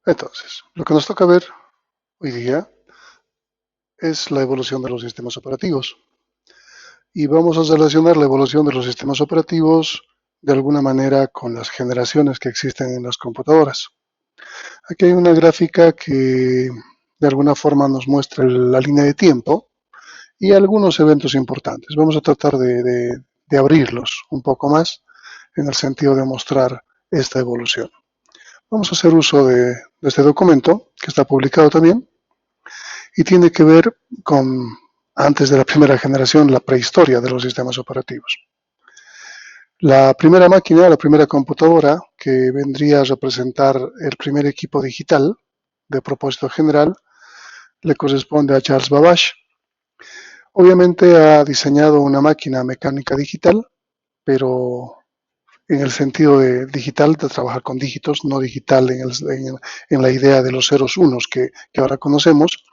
Entonces, lo que nos toca ver hoy día es la evolución de los sistemas operativos. Y vamos a relacionar la evolución de los sistemas operativos de alguna manera con las generaciones que existen en las computadoras. Aquí hay una gráfica que de alguna forma nos muestra la línea de tiempo y algunos eventos importantes. Vamos a tratar de abrirlos un poco más en el sentido de mostrar esta evolución. Vamos a hacer uso de este documento que está publicado también y tiene que ver con, antes de la primera generación, la prehistoria de los sistemas operativos. La primera máquina, la primera computadora, que vendría a representar el primer equipo digital de propósito general, le corresponde a Charles Babbage. Obviamente ha diseñado una máquina mecánica digital, pero en el sentido de digital, de trabajar con dígitos, no digital en la idea de los ceros unos que ahora conocemos.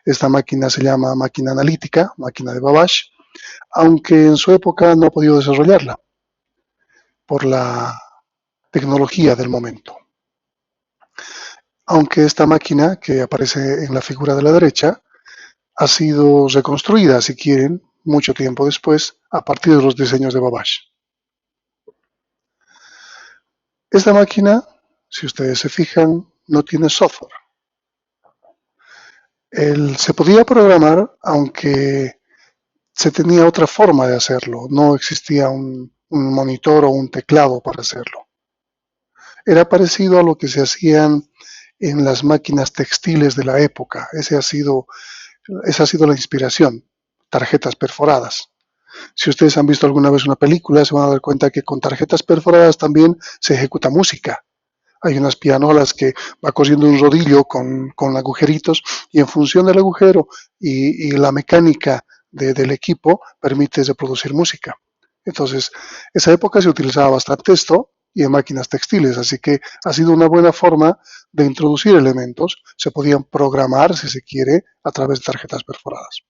Esta máquina se llama máquina analítica, máquina de Babbage, aunque en su época no ha podido desarrollarla por la tecnología del momento. Aunque esta máquina, que aparece en la figura de la derecha, ha sido reconstruida, si quieren, mucho tiempo después, a partir de los diseños de Babbage. Esta máquina, si ustedes se fijan, no tiene software. Se podía programar, aunque se tenía otra forma de hacerlo. No existía un monitor o un teclado para hacerlo. Era parecido a lo que se hacían en las máquinas textiles de la época. Esa ha sido la inspiración, tarjetas perforadas. Si ustedes han visto alguna vez una película, se van a dar cuenta que con tarjetas perforadas también se ejecuta música. Hay unas pianolas que va cosiendo un rodillo con agujeritos y en función del agujero y la mecánica del equipo permite reproducir música. Entonces, esa época se utilizaba bastante esto y en máquinas textiles, así que ha sido una buena forma de introducir elementos. Se podían programar, si se quiere, a través de tarjetas perforadas.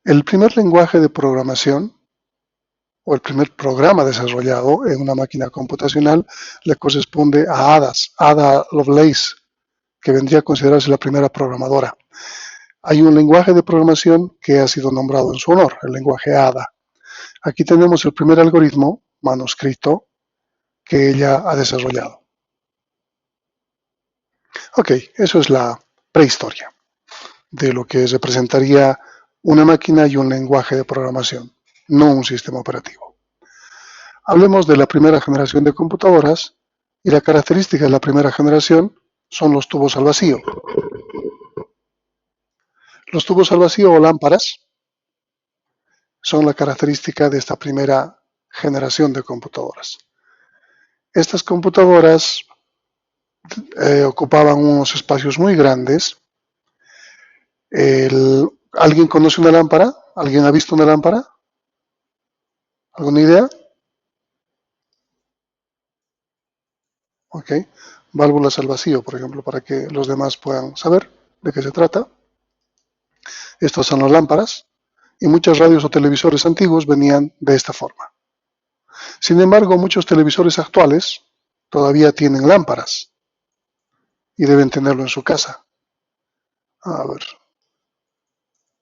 El primer lenguaje de programación o el primer programa desarrollado en una máquina computacional le corresponde a Ada Lovelace, que vendría a considerarse la primera programadora. Hay un lenguaje de programación que ha sido nombrado en su honor, el lenguaje Ada. Aquí tenemos el primer algoritmo manuscrito que ella ha desarrollado. Ok, eso es la prehistoria de lo que representaría una máquina y un lenguaje de programación, no un sistema operativo. Hablemos de la primera generación de computadoras y la característica de la primera generación son los tubos al vacío. Los tubos al vacío o lámparas son la característica de esta primera generación de computadoras. Estas computadoras ocupaban unos espacios muy grandes. ¿Alguien conoce una lámpara? ¿Alguien ha visto una lámpara? ¿Alguna idea? Ok. Válvulas al vacío, por ejemplo, para que los demás puedan saber de qué se trata. Estas son las lámparas y muchas radios o televisores antiguos venían de esta forma. Sin embargo, muchos televisores actuales todavía tienen lámparas y deben tenerlo en su casa. A ver,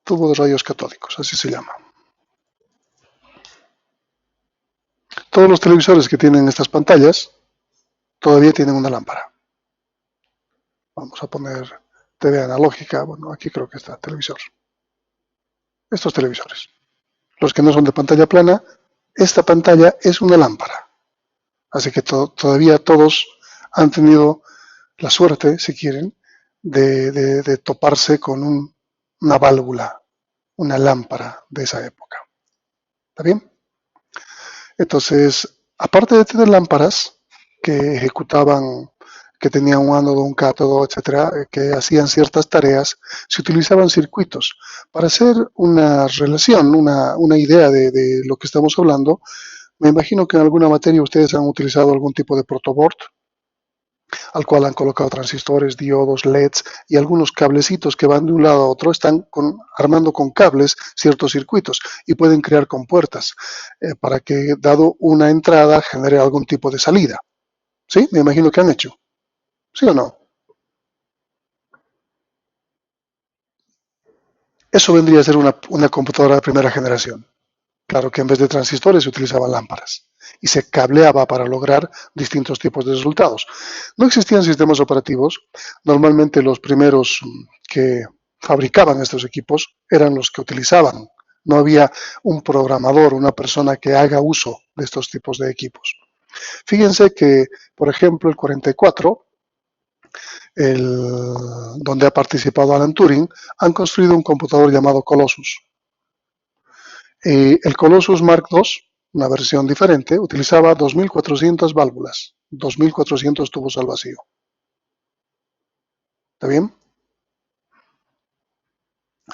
tubo de rayos catódicos, así se llama. Todos los televisores que tienen estas pantallas todavía tienen una lámpara. Vamos a poner TV analógica, bueno, aquí creo que está televisor. Estos televisores. Los que no son de pantalla plana, esta pantalla es una lámpara. Así que todavía todos han tenido la suerte, si quieren, de toparse con una válvula, una lámpara de esa época. ¿Está bien? Entonces, aparte de tener lámparas que ejecutaban, que tenían un ánodo, un cátodo, etcétera, que hacían ciertas tareas, se utilizaban circuitos. Para hacer una relación, una idea de lo que estamos hablando, me imagino que en alguna materia ustedes han utilizado algún tipo de protoboard, al cual han colocado transistores, diodos, LEDs y algunos cablecitos que van de un lado a otro, están armando con cables ciertos circuitos y pueden crear compuertas para que, dado una entrada, genere algún tipo de salida. ¿Sí? Me imagino que han hecho. ¿Sí o no? Eso vendría a ser una computadora de primera generación. Claro que en vez de transistores se utilizaban lámparas y se cableaba para lograr distintos tipos de resultados. No existían sistemas operativos. Normalmente los primeros que fabricaban estos equipos eran los que utilizaban. No había un programador, una persona que haga uso de estos tipos de equipos. Fíjense que, por ejemplo, el 44, donde ha participado Alan Turing, han construido un computador llamado Colossus. El Colossus Mark II, una versión diferente, utilizaba 2.400 válvulas, 2.400 tubos al vacío. ¿Está bien?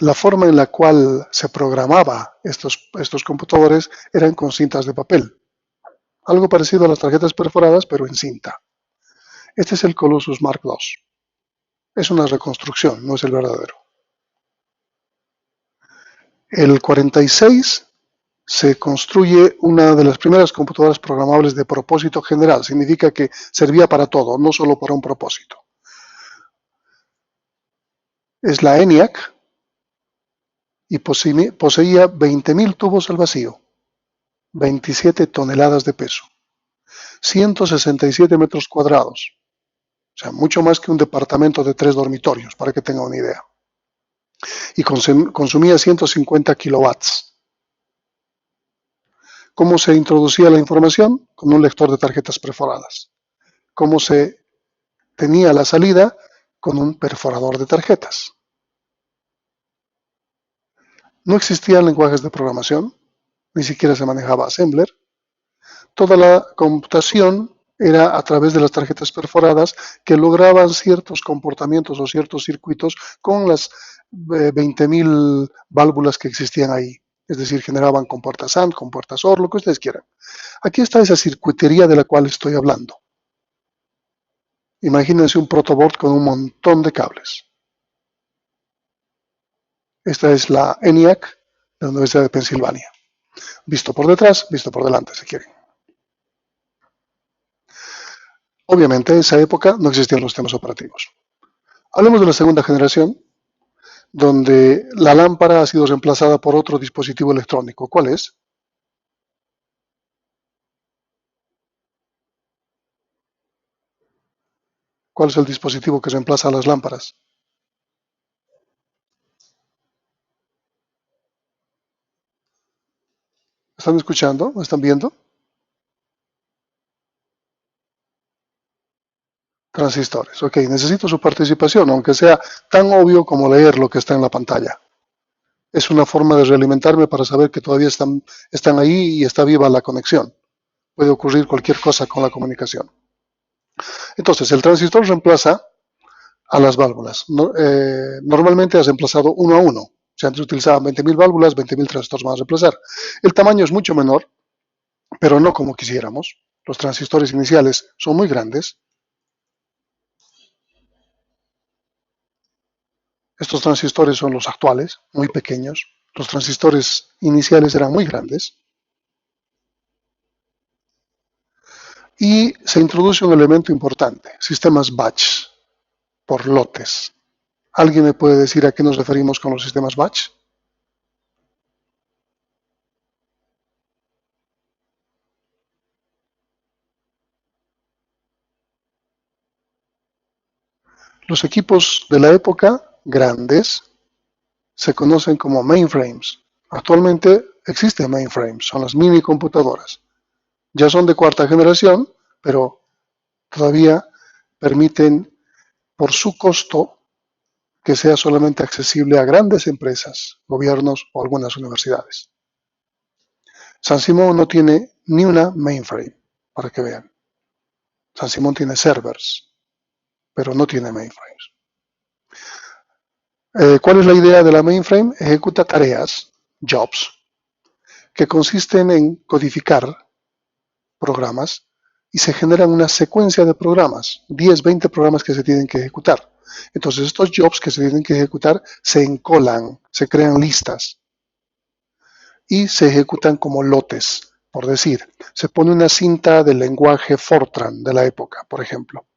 La forma en la cual se programaba estos computadores eran con cintas de papel. Algo parecido a las tarjetas perforadas, pero en cinta. Este es el Colossus Mark II. Es una reconstrucción, no es el verdadero. El 46 se construye una de las primeras computadoras programables de propósito general. Significa que servía para todo, no solo para un propósito. Es la ENIAC y poseía 20.000 tubos al vacío, 27 toneladas de peso, 167 metros cuadrados, o sea, mucho más que un departamento de 3 dormitorios, para que tengan una idea. Y consumía 150 kilowatts. ¿Cómo se introducía la información? Con un lector de tarjetas perforadas. ¿Cómo se tenía la salida? Con un perforador de tarjetas. No existían lenguajes de programación, ni siquiera se manejaba Assembler. Toda la computación era a través de las tarjetas perforadas que lograban ciertos comportamientos o ciertos circuitos con las 20.000 válvulas que existían ahí. Es decir, generaban compuertas AND, compuertas OR, lo que ustedes quieran. Aquí está esa circuitería de la cual estoy hablando. Imagínense un protoboard con un montón de cables. Esta es la ENIAC de la Universidad de Pensilvania. Visto por detrás, visto por delante, si quieren. Obviamente, en esa época no existían los sistemas operativos. Hablemos de la segunda generación, donde la lámpara ha sido reemplazada por otro dispositivo electrónico. ¿Cuál es? ¿Cuál es el dispositivo que reemplaza a las lámparas? ¿Están escuchando? ¿Me están viendo? Transistores. Ok, necesito su participación, aunque sea tan obvio como leer lo que está en la pantalla. Es una forma de realimentarme para saber que todavía están ahí y está viva la conexión. Puede ocurrir cualquier cosa con la comunicación. Entonces, el transistor reemplaza a las válvulas. Normalmente has reemplazado uno a uno. Si antes utilizaban 20.000 válvulas, 20.000 transistores van a reemplazar. El tamaño es mucho menor, pero no como quisiéramos. Los transistores iniciales son muy grandes. Estos transistores son los actuales, muy pequeños. Los transistores iniciales eran muy grandes. Y se introduce un elemento importante, sistemas batch, por lotes. ¿Alguien me puede decir a qué nos referimos con los sistemas batch? Los equipos de la época, grandes, se conocen como mainframes. Actualmente existen mainframes, son las mini computadoras. Ya son de cuarta generación, pero todavía permiten, por su costo, que sea solamente accesible a grandes empresas, gobiernos o algunas universidades. San Simón no tiene ni una mainframe, para que vean. San Simón tiene servers, pero no tiene mainframes. ¿Cuál es la idea de la mainframe? Ejecuta tareas, jobs, que consisten en codificar programas y se generan una secuencia de programas, 10, 20 programas que se tienen que ejecutar. Entonces estos jobs que se tienen que ejecutar se encolan, se crean listas y se ejecutan como lotes. Por decir, se pone una cinta del lenguaje Fortran de la época, por ejemplo.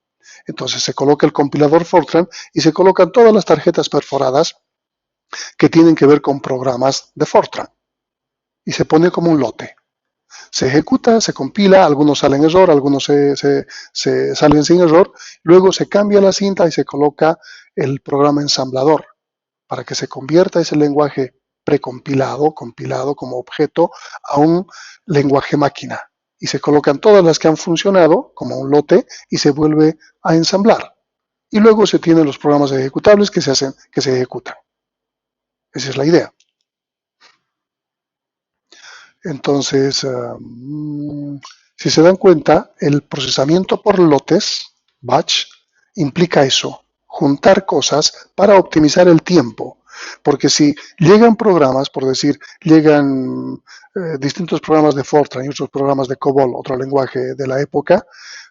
Entonces se coloca el compilador Fortran y se colocan todas las tarjetas perforadas que tienen que ver con programas de Fortran. Y se pone como un lote. Se ejecuta, se compila, algunos salen error, algunos se salen sin error. Luego se cambia la cinta y se coloca el programa ensamblador para que se convierta ese lenguaje precompilado, compilado como objeto, a un lenguaje máquina. Y se colocan todas las que han funcionado como un lote y se vuelve a ensamblar. Y luego se tienen los programas ejecutables que se ejecutan. Esa es la idea. Entonces, si se dan cuenta, el procesamiento por lotes, batch, implica eso, juntar cosas para optimizar el tiempo. Porque si llegan programas, por decir, llegan distintos programas de Fortran y otros programas de COBOL, otro lenguaje de la época,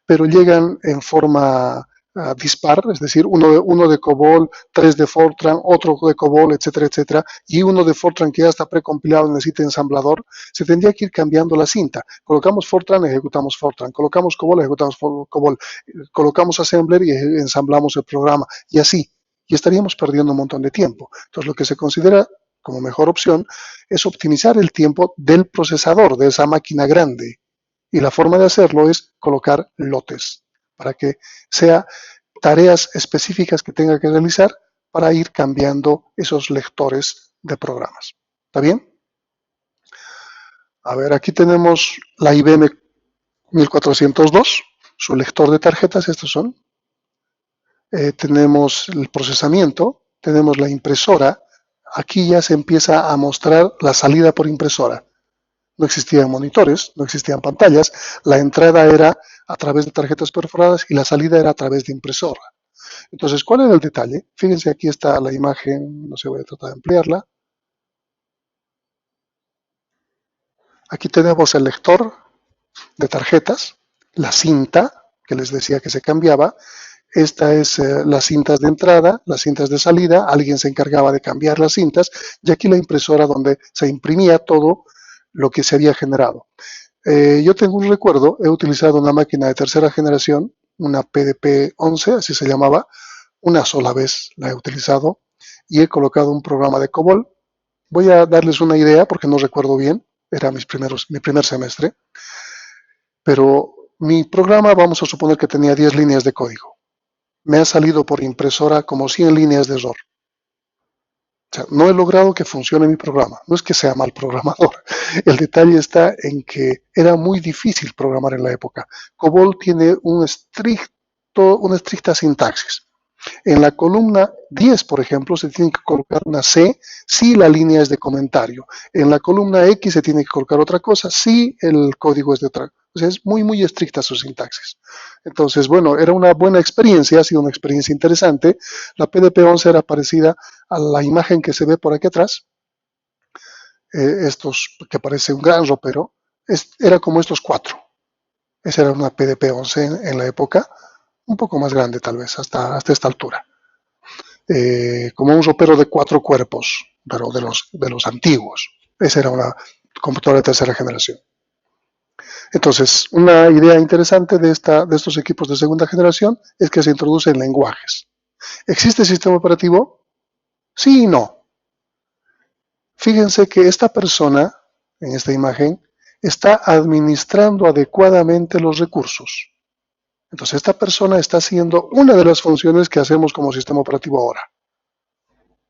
pero llegan en forma dispar, es decir, uno de COBOL, 3 de Fortran, otro de COBOL, etcétera, etcétera, y uno de Fortran que ya está precompilado y necesita ensamblador, se tendría que ir cambiando la cinta. Colocamos Fortran, ejecutamos Fortran, colocamos COBOL, ejecutamos COBOL, colocamos Assembler y ensamblamos el programa, y así. Y estaríamos perdiendo un montón de tiempo. Entonces, lo que se considera como mejor opción es optimizar el tiempo del procesador, de esa máquina grande. Y la forma de hacerlo es colocar lotes, para que sea tareas específicas que tenga que realizar para ir cambiando esos lectores de programas. ¿Está bien? A ver, aquí tenemos la IBM 1402, su lector de tarjetas, estos son. Tenemos el procesamiento, tenemos la impresora. Aquí ya se empieza a mostrar la salida por impresora. No existían monitores, no existían pantallas. La entrada era a través de tarjetas perforadas y la salida era a través de impresora. Entonces, ¿cuál era el detalle? Fíjense, aquí está la imagen, no sé, voy a tratar de ampliarla. Aquí tenemos el lector de tarjetas, la cinta, que les decía que se cambiaba. Esta es las cintas de entrada, las cintas de salida, alguien se encargaba de cambiar las cintas, y aquí la impresora donde se imprimía todo lo que se había generado. Yo tengo un recuerdo, he utilizado una máquina de tercera generación, una PDP-11, así se llamaba, una sola vez la he utilizado y he colocado un programa de COBOL. Voy a darles una idea porque no recuerdo bien, era mi primer semestre, pero mi programa vamos a suponer que tenía 10 líneas de código. Me ha salido por impresora como 100 líneas de error. O sea, no he logrado que funcione mi programa. No es que sea mal programador. El detalle está en que era muy difícil programar en la época. COBOL tiene una estricta sintaxis. En la columna 10, por ejemplo, se tiene que colocar una C si la línea es de comentario. En la columna X se tiene que colocar otra cosa si el código es de otra. O sea, es muy, muy estricta su sintaxis. Entonces, bueno, era una buena experiencia, ha sido una experiencia interesante. La PDP-11 era parecida a la imagen que se ve por aquí atrás. Estos, que parece un gran ropero, era como estos cuatro. Esa era una PDP-11 en la época, un poco más grande tal vez, hasta esta altura. Como un ropero de 4 cuerpos, pero de los antiguos. Esa era una computadora de tercera generación. Entonces, una idea interesante de estos equipos de segunda generación es que se introducen lenguajes. ¿Existe sistema operativo? Sí y no. Fíjense que esta persona, en esta imagen, está administrando adecuadamente los recursos. Entonces, esta persona está haciendo una de las funciones que hacemos como sistema operativo ahora.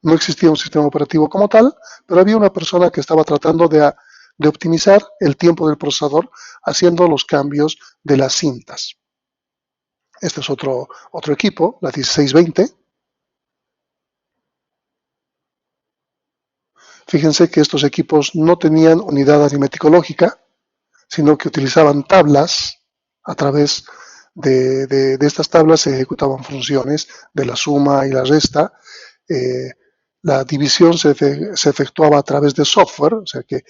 No existía un sistema operativo como tal, pero había una persona que estaba tratando de optimizar el tiempo del procesador haciendo los cambios de las cintas. Este es otro equipo, la 1620. Fíjense que estos equipos no tenían unidad aritmético-lógica, sino que utilizaban tablas. A través de estas tablas se ejecutaban funciones de la suma y la resta. La división se efectuaba a través de software, o sea que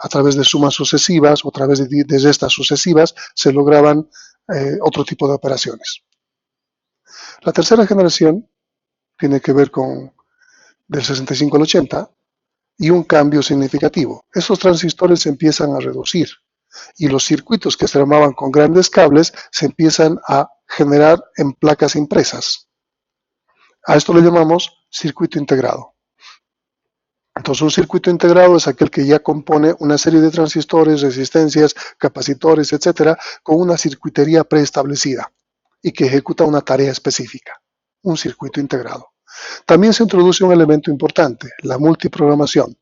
a través de sumas sucesivas o a través de restas sucesivas se lograban otro tipo de operaciones. La tercera generación tiene que ver con del 65 al 80, y un cambio significativo. Esos transistores se empiezan a reducir y los circuitos que se armaban con grandes cables se empiezan a generar en placas impresas. A esto le llamamos circuito integrado. Entonces, un circuito integrado es aquel que ya compone una serie de transistores, resistencias, capacitores, etcétera, con una circuitería preestablecida y que ejecuta una tarea específica. Un circuito integrado. También se introduce un elemento importante, la multiprogramación,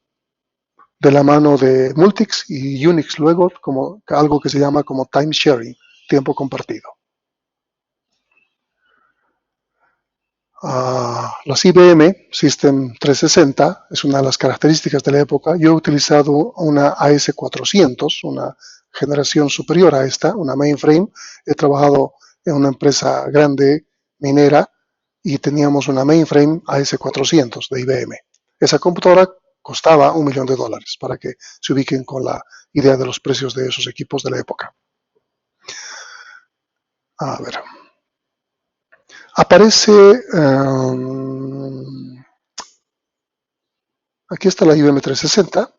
de la mano de Multics y Unix luego como algo que se llama como time sharing, tiempo compartido. Las IBM System 360 es una de las características de la época. Yo he utilizado una AS400, una generación superior a esta, una mainframe. He trabajado en una empresa grande minera y teníamos una mainframe AS400 de IBM. Esa computadora costaba $1 millón, para que se ubiquen con la idea de los precios de esos equipos de la época. A ver. Aparece, aquí está la IBM 360,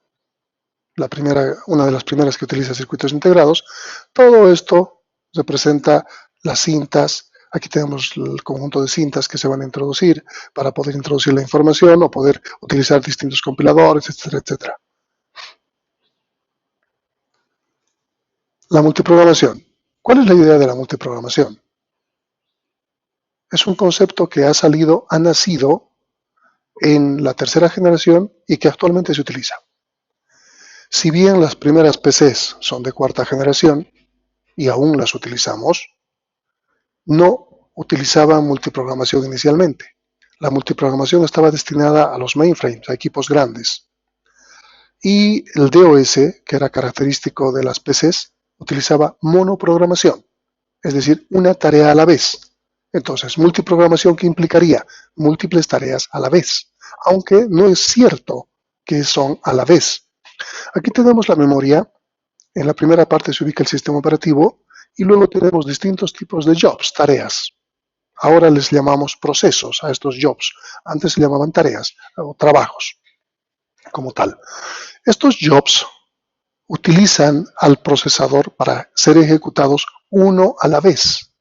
una de las primeras que utiliza circuitos integrados. Todo esto representa las cintas. Aquí tenemos el conjunto de cintas que se van a introducir para poder introducir la información o poder utilizar distintos compiladores, etcétera, etcétera. La multiprogramación. ¿Cuál es la idea de la multiprogramación? Es un concepto que ha nacido en la tercera generación y que actualmente se utiliza. Si bien las primeras PCs son de cuarta generación y aún las utilizamos, no utilizaban multiprogramación inicialmente. La multiprogramación estaba destinada a los mainframes, a equipos grandes. Y el DOS, que era característico de las PCs, utilizaba monoprogramación, es decir, una tarea a la vez. Entonces, multiprogramación que implicaría múltiples tareas a la vez, aunque no es cierto que son a la vez. Aquí tenemos la memoria. En la primera parte se ubica el sistema operativo y luego tenemos distintos tipos de jobs, tareas. Ahora les llamamos procesos a estos jobs. Antes se llamaban tareas o trabajos como tal. Estos jobs utilizan al procesador para ser ejecutados uno a la vez.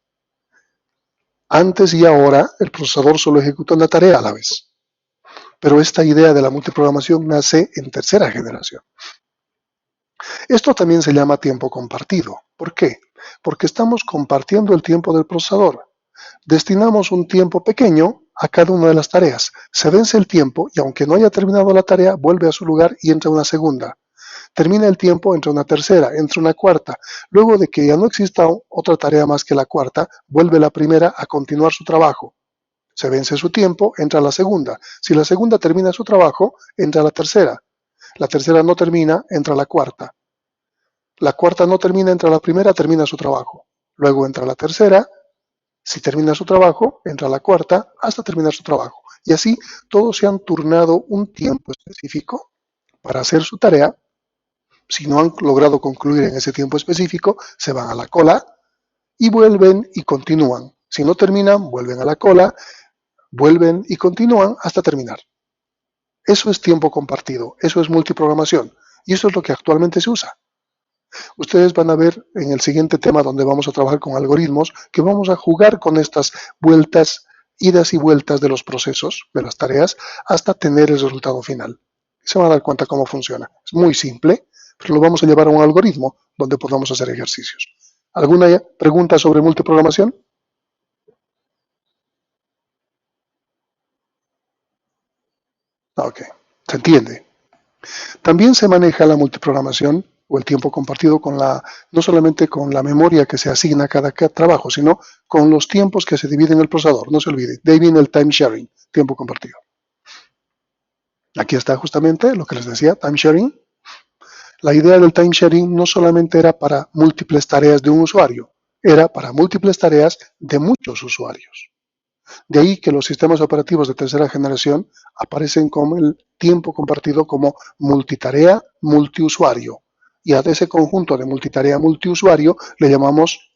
Antes y ahora el procesador solo ejecuta una tarea a la vez. Pero esta idea de la multiprogramación nace en tercera generación. Esto también se llama tiempo compartido. ¿Por qué? Porque estamos compartiendo el tiempo del procesador. Destinamos un tiempo pequeño a cada una de las tareas. Se vence el tiempo y aunque no haya terminado la tarea, vuelve a su lugar y entra una segunda. Termina el tiempo, entra una tercera, entra una cuarta. Luego de que ya no exista otra tarea más que la cuarta, vuelve la primera a continuar su trabajo. Se vence su tiempo, entra la segunda. Si la segunda termina su trabajo, entra la tercera. La tercera no termina, entra la cuarta. La cuarta no termina, entra la primera, termina su trabajo. Luego entra la tercera. Si termina su trabajo, entra la cuarta hasta terminar su trabajo. Y así todos se han turnado un tiempo específico para hacer su tarea. Si no han logrado concluir en ese tiempo específico, se van a la cola y vuelven y continúan. Si no terminan, vuelven a la cola, vuelven y continúan hasta terminar. Eso es tiempo compartido, eso es multiprogramación y eso es lo que actualmente se usa. Ustedes van a ver en el siguiente tema donde vamos a trabajar con algoritmos que vamos a jugar con estas vueltas, idas y vueltas de los procesos, de las tareas, hasta tener el resultado final. Se van a dar cuenta cómo funciona. Es muy simple, pero lo vamos a llevar a un algoritmo donde podamos hacer ejercicios. ¿Alguna pregunta sobre multiprogramación? Ok, se entiende. También se maneja la multiprogramación o el tiempo compartido no solamente con la memoria que se asigna a cada trabajo, sino con los tiempos que se dividen en el procesador. No se olvide, de ahí viene el time sharing, tiempo compartido. Aquí está justamente lo que les decía, time sharing. La idea del time sharing no solamente era para múltiples tareas de un usuario, era para múltiples tareas de muchos usuarios. De ahí que los sistemas operativos de tercera generación aparecen como el tiempo compartido como multitarea, multiusuario. Y a ese conjunto de multitarea, multiusuario le llamamos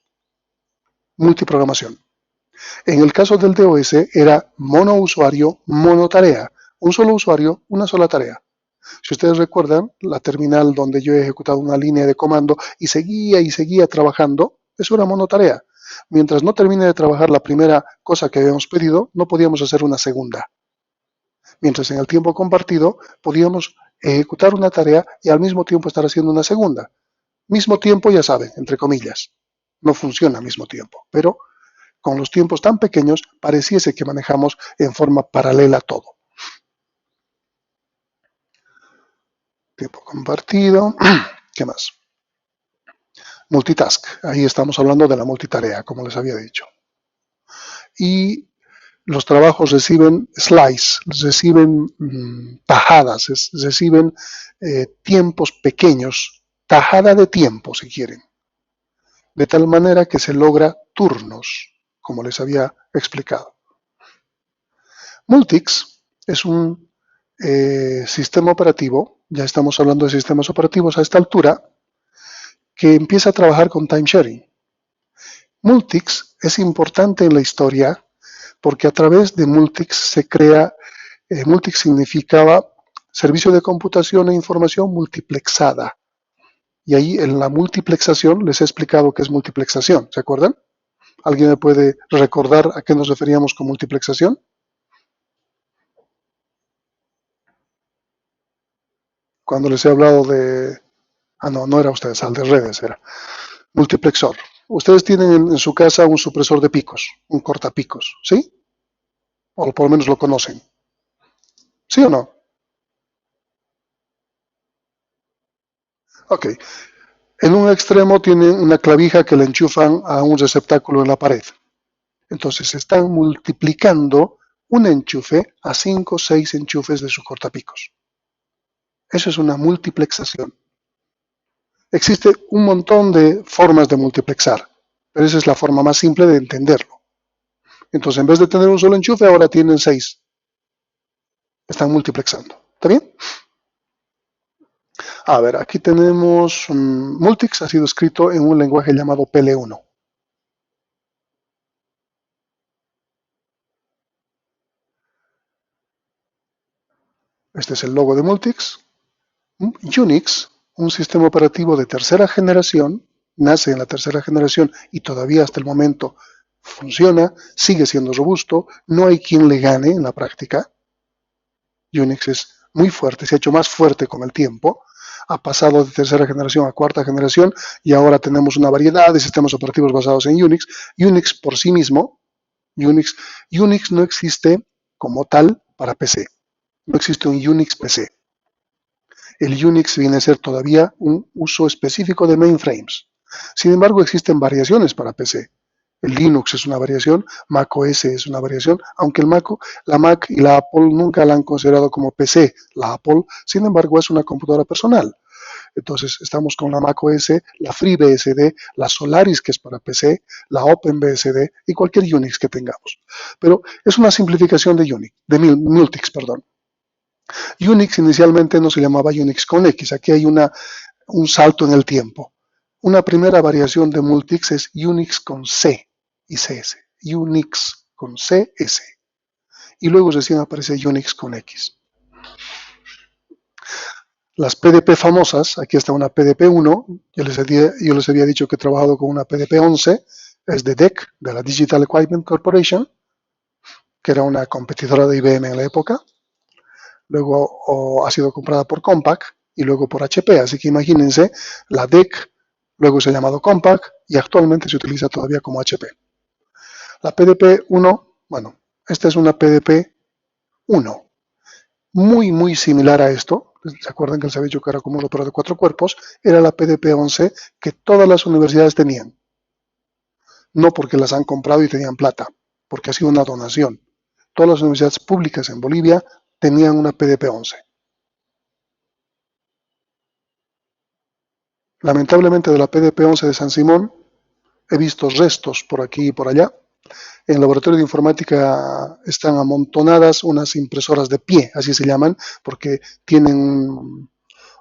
multiprogramación. En el caso del DOS era monousuario, monotarea. Un solo usuario, una sola tarea. Si ustedes recuerdan, la terminal donde yo he ejecutado una línea de comando y seguía trabajando, es una monotarea. Mientras no termine de trabajar la primera cosa que habíamos pedido, no podíamos hacer una segunda. Mientras en el tiempo compartido podíamos ejecutar una tarea y al mismo tiempo estar haciendo una segunda. Mismo tiempo, ya saben, entre comillas. No funciona al mismo tiempo, pero con los tiempos tan pequeños pareciese que manejamos en forma paralela todo. Tiempo compartido. ¿Qué más? Multitask. Ahí estamos hablando de la multitarea, como les había dicho. Y los trabajos reciben slice, reciben tajadas, reciben tiempos pequeños, tajada de tiempo si quieren, de tal manera que se logra turnos, como les había explicado. Multics es un sistema operativo, ya estamos hablando de sistemas operativos a esta altura, que empieza a trabajar con time sharing. Multics es importante en la historia porque a través de Multics se crea, Multics significaba servicio de computación e información multiplexada. Y ahí en la multiplexación les he explicado qué es multiplexación, ¿se acuerdan? ¿Alguien me puede recordar a qué nos referíamos con multiplexación? Cuando les he hablado de... Ah, no, no era ustedes, al de redes era. Multiplexor. Ustedes tienen en su casa un supresor de picos, un cortapicos, ¿sí? O por lo menos lo conocen. ¿Sí o no? Ok. En un extremo tienen una clavija que le enchufan a un receptáculo en la pared. Entonces están multiplicando un enchufe a 5 o 6 enchufes de su cortapicos. Eso es una multiplexación. Existe un montón de formas de multiplexar, pero esa es la forma más simple de entenderlo. Entonces, en vez de tener un solo enchufe, ahora tienen 6. Están multiplexando. ¿Está bien? A ver, aquí tenemos Multics, ha sido escrito en un lenguaje llamado PL1. Este es el logo de Multics. Unix, un sistema operativo de tercera generación, nace en la tercera generación y todavía hasta el momento funciona, sigue siendo robusto, no hay quien le gane en la práctica. Unix es muy fuerte, se ha hecho más fuerte con el tiempo, ha pasado de tercera generación a cuarta generación y ahora tenemos una variedad de sistemas operativos basados en Unix. Unix por sí mismo, Unix no existe como tal para PC, no existe un Unix PC. El Unix viene a ser todavía un uso específico de mainframes. Sin embargo, existen variaciones para PC. El Linux es una variación, Mac OS es una variación, aunque la Mac y la Apple nunca la han considerado como PC. La Apple, sin embargo, es una computadora personal. Entonces, estamos con la Mac OS, la FreeBSD, la Solaris, que es para PC, la OpenBSD y cualquier Unix que tengamos. Pero es una simplificación de Unix, de Multics, perdón. Unix inicialmente no se llamaba Unix con X, aquí hay un salto en el tiempo. Una primera variación de Multics es Unix con C y CS, Unix con CS. Y luego recién aparece Unix con X. Las PDP famosas, aquí está una PDP-1, yo les había dicho que he trabajado con una PDP-11, es de DEC, de la Digital Equipment Corporation, que era una competidora de IBM en la época. Luego ha sido comprada por Compaq y luego por HP. Así que imagínense, la DEC luego se ha llamado Compaq y actualmente se utiliza todavía como HP. La PDP-1, bueno, esta es una PDP-1, muy similar a esto. ¿Se acuerdan que les había dicho que era como un operador de 4 cuerpos? Era la PDP-11 que todas las universidades tenían. No porque las han comprado y tenían plata, porque ha sido una donación. Todas las universidades públicas en Bolivia tenían una PDP-11. Lamentablemente de la PDP-11 de San Simón he visto restos por aquí y por allá. En el laboratorio de informática están amontonadas unas impresoras de pie, así se llaman, porque tienen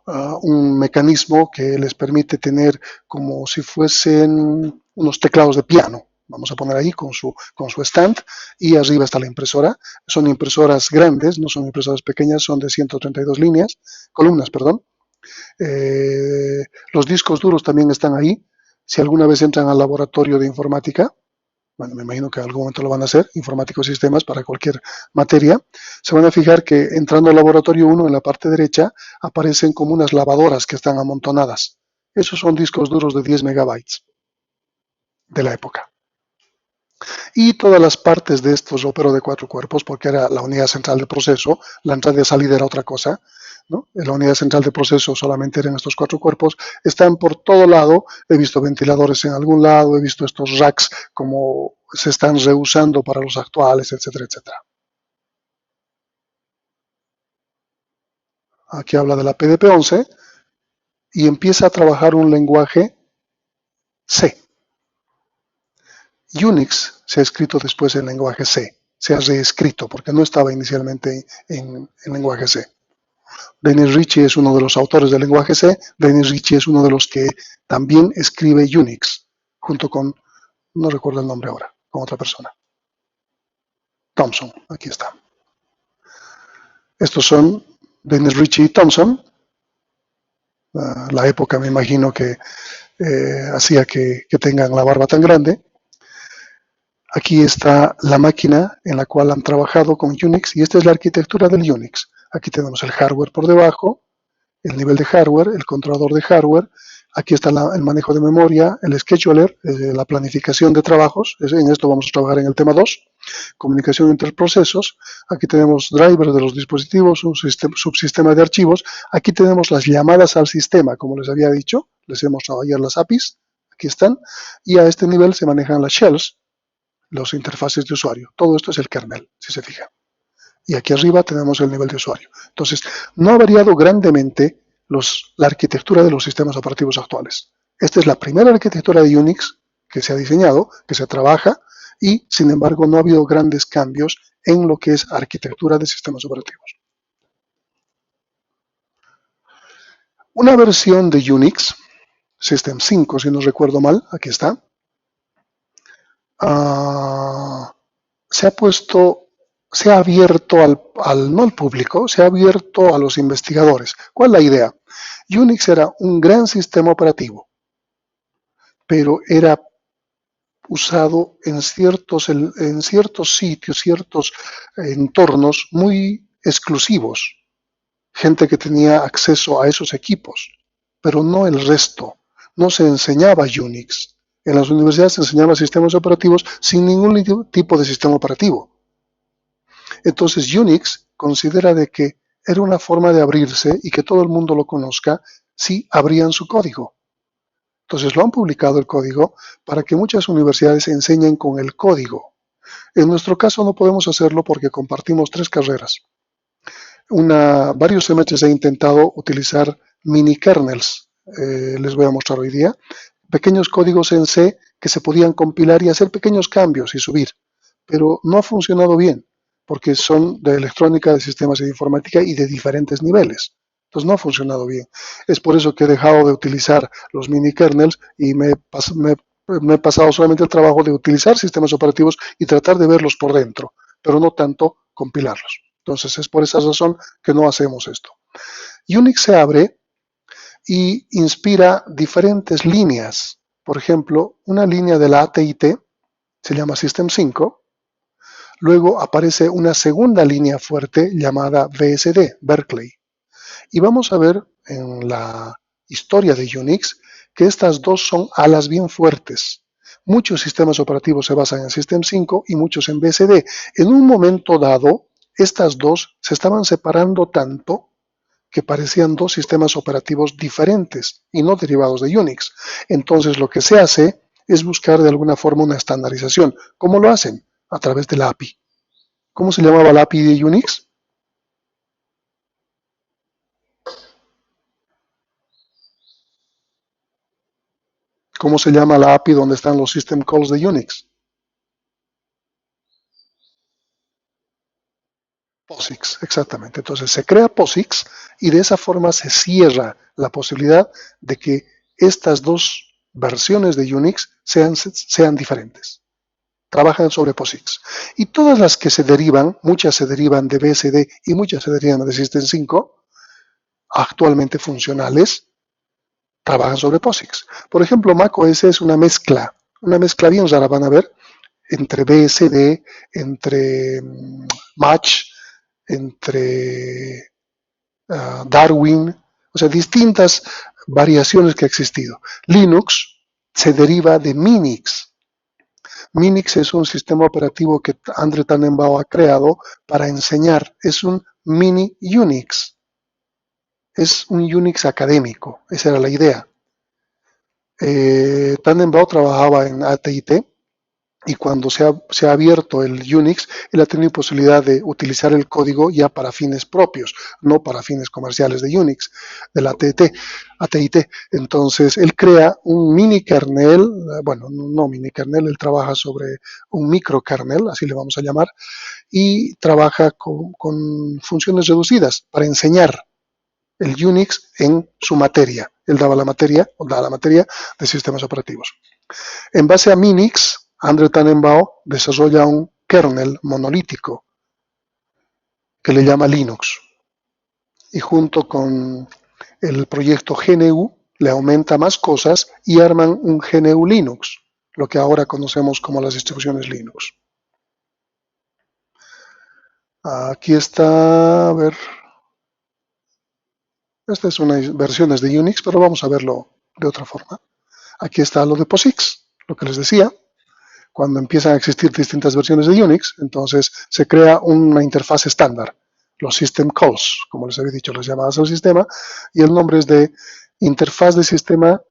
un mecanismo que les permite tener como si fuesen unos teclados de piano. vamos a poner ahí con su stand, y arriba está la impresora. Son impresoras grandes, no son impresoras pequeñas, son de 132 columnas, perdón. Los discos duros también están ahí. Si alguna vez entran al laboratorio de informática, bueno, me imagino que en algún momento lo van a hacer, informáticos sistemas para cualquier materia, se van a fijar que entrando al laboratorio 1 en la parte derecha aparecen como unas lavadoras que están amontonadas. Esos son discos duros de 10 megabytes de la época. Y todas las partes de estos ropero de 4 cuerpos, porque era la unidad central de proceso, la entrada y salida era otra cosa, ¿no? En la unidad central de proceso solamente eran estos 4 cuerpos, están por todo lado. He visto ventiladores en algún lado, he visto estos racks como se están reusando para los actuales, etcétera, etcétera. Aquí habla de la PDP-11 y empieza a trabajar un lenguaje C. Unix se ha escrito después en lenguaje C, se ha reescrito porque no estaba inicialmente en lenguaje C. Dennis Ritchie es uno de los autores del lenguaje C. Dennis Ritchie es uno de los que también escribe Unix, junto con, no recuerdo el nombre ahora, con otra persona. Thompson, aquí está. Estos son Dennis Ritchie y Thompson. La época me imagino que hacía que tengan la barba tan grande. Aquí está la máquina en la cual han trabajado con Unix y esta es la arquitectura del Unix. Aquí tenemos el hardware por debajo, el nivel de hardware, el controlador de hardware. Aquí está el manejo de memoria, el scheduler, la planificación de trabajos. En esto vamos a trabajar en el tema 2. Comunicación entre procesos. Aquí tenemos drivers de los dispositivos, un subsistema de archivos. Aquí tenemos las llamadas al sistema, como les había dicho. Les he mostrado ayer las APIs. Aquí están. Y a este nivel se manejan las shells, los interfaces de usuario. Todo esto es el kernel, si se fijan. Y aquí arriba tenemos el nivel de usuario. Entonces, no ha variado grandemente la arquitectura de los sistemas operativos actuales. Esta es la primera arquitectura de Unix que se ha diseñado, que se trabaja, y sin embargo no ha habido grandes cambios en lo que es arquitectura de sistemas operativos. Una versión de Unix, System 5 si no recuerdo mal, aquí está, se ha abierto no al público, se ha abierto a los investigadores. ¿Cuál es la idea? Unix era un gran sistema operativo, pero era usado en ciertos sitios, ciertos entornos muy exclusivos. Gente que tenía acceso a esos equipos, pero no el resto. No se enseñaba Unix. En las universidades se enseñaba sistemas operativos sin ningún tipo de sistema operativo. Entonces Unix considera de que era una forma de abrirse y que todo el mundo lo conozca si abrían su código. Entonces lo han publicado el código para que muchas universidades enseñen con el código. En nuestro caso no podemos hacerlo porque compartimos 3 carreras. Varios semestres he intentado utilizar mini kernels, les voy a mostrar hoy día, pequeños códigos en C que se podían compilar y hacer pequeños cambios y subir, pero no ha funcionado bien porque son de electrónica, de sistemas de informática y de diferentes niveles. Entonces no ha funcionado bien. Es por eso que he dejado de utilizar los mini kernels y me he pasado solamente el trabajo de utilizar sistemas operativos y tratar de verlos por dentro, pero no tanto compilarlos. Entonces es por esa razón que no hacemos esto. Unix se abre y inspira diferentes líneas. Por ejemplo, una línea de la AT&T se llama System 5. Luego aparece una segunda línea fuerte llamada BSD, Berkeley. Y vamos a ver en la historia de Unix que estas dos son alas bien fuertes. Muchos sistemas operativos se basan en System 5 y muchos en BSD. En un momento dado, estas dos se estaban separando tanto que parecían dos sistemas operativos diferentes y no derivados de Unix. Entonces lo que se hace es buscar de alguna forma una estandarización. ¿Cómo lo hacen? A través de la API. ¿Cómo se llamaba la API de Unix? ¿Cómo se llama la API donde están los system calls de Unix? POSIX, exactamente. Entonces se crea POSIX y de esa forma se cierra la posibilidad de que estas dos versiones de Unix sean diferentes. trabajan sobre POSIX. Y todas las que se derivan, muchas se derivan de BSD y muchas se derivan de System 5, actualmente funcionales, trabajan sobre POSIX. Por ejemplo, macOS es una mezcla bien rara, van a ver, entre BSD, entre Match, entre Darwin, o sea, distintas variaciones que ha existido. Linux se deriva de Minix. Minix es un sistema operativo que Andre Tannenbaum ha creado para enseñar. Es un mini Unix. Es un Unix académico. Esa era la idea. Tannenbaum trabajaba en AT&T y cuando se ha abierto el Unix, él ha tenido posibilidad de utilizar el código ya para fines propios, no para fines comerciales de Unix, del AT&T. Entonces, él crea un mini kernel, bueno, no mini kernel, él trabaja sobre un microkernel, así le vamos a llamar, y trabaja con funciones reducidas para enseñar el Unix en su materia. Él daba la materia de sistemas operativos. En base a Minix, Andre Tannenbaum desarrolla un kernel monolítico que le llama Linux. Y junto con el proyecto GNU le aumenta más cosas y arman un GNU Linux, lo que ahora conocemos como las distribuciones Linux. Aquí está, a ver, esta es una versiones de Unix, pero vamos a verlo de otra forma. Aquí está lo de POSIX, lo que les decía. Cuando empiezan a existir distintas versiones de Unix, entonces se crea una interfaz estándar, los system calls, como les había dicho, las llamadas al sistema, y el nombre es de interfaz de sistema,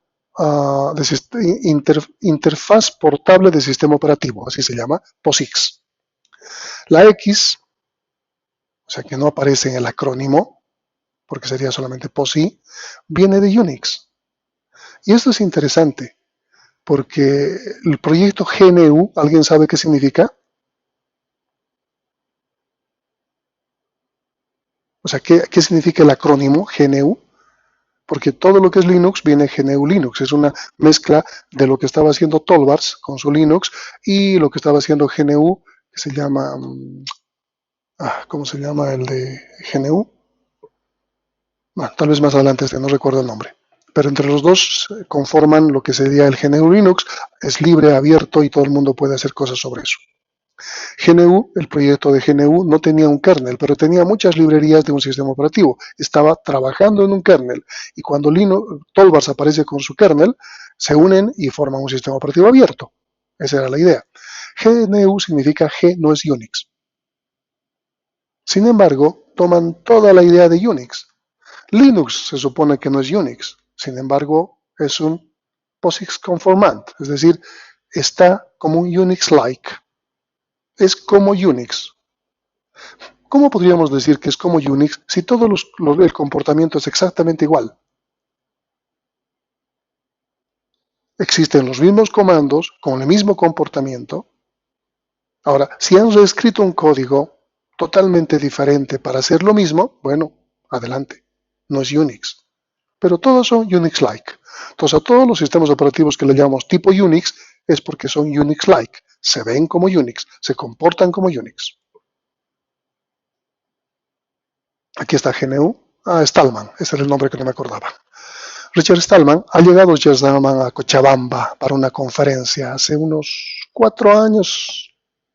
interfaz portable de sistema operativo, así se llama, POSIX. La X, o sea que no aparece en el acrónimo, porque sería solamente POSI, viene de Unix. Y esto es interesante, porque el proyecto GNU, ¿alguien sabe qué significa? O sea, ¿qué significa el acrónimo GNU? Porque todo lo que es Linux viene GNU Linux. Es una mezcla de lo que estaba haciendo Tolbars con su Linux y lo que estaba haciendo GNU, que se llama... ¿cómo se llama el de GNU? Bueno, tal vez más adelante no recuerdo el nombre. Pero entre los dos conforman lo que sería el GNU Linux. Es libre, abierto y todo el mundo puede hacer cosas sobre eso. GNU, el proyecto de GNU, no tenía un kernel, pero tenía muchas librerías de un sistema operativo. Estaba trabajando en un kernel y cuando Tolbars aparece con su kernel, se unen y forman un sistema operativo abierto. Esa era la idea. GNU significa G no es Unix. Sin embargo, toman toda la idea de Unix. Linux se supone que no es Unix. Sin embargo, es un POSIX conformant, es decir, está como un Unix-like. Es como Unix. ¿Cómo podríamos decir que es como Unix si todo el comportamiento es exactamente igual? Existen los mismos comandos con el mismo comportamiento. Ahora, si han reescrito un código totalmente diferente para hacer lo mismo, bueno, adelante, no es Unix. Pero todos son Unix-like. Entonces, a todos los sistemas operativos que le llamamos tipo Unix es porque son Unix-like. Se ven como Unix, se comportan como Unix. Aquí está GNU. Stallman, ese era el nombre que no me acordaba. Richard Stallman, ha llegado Richard Stallman a Cochabamba para una conferencia hace unos 4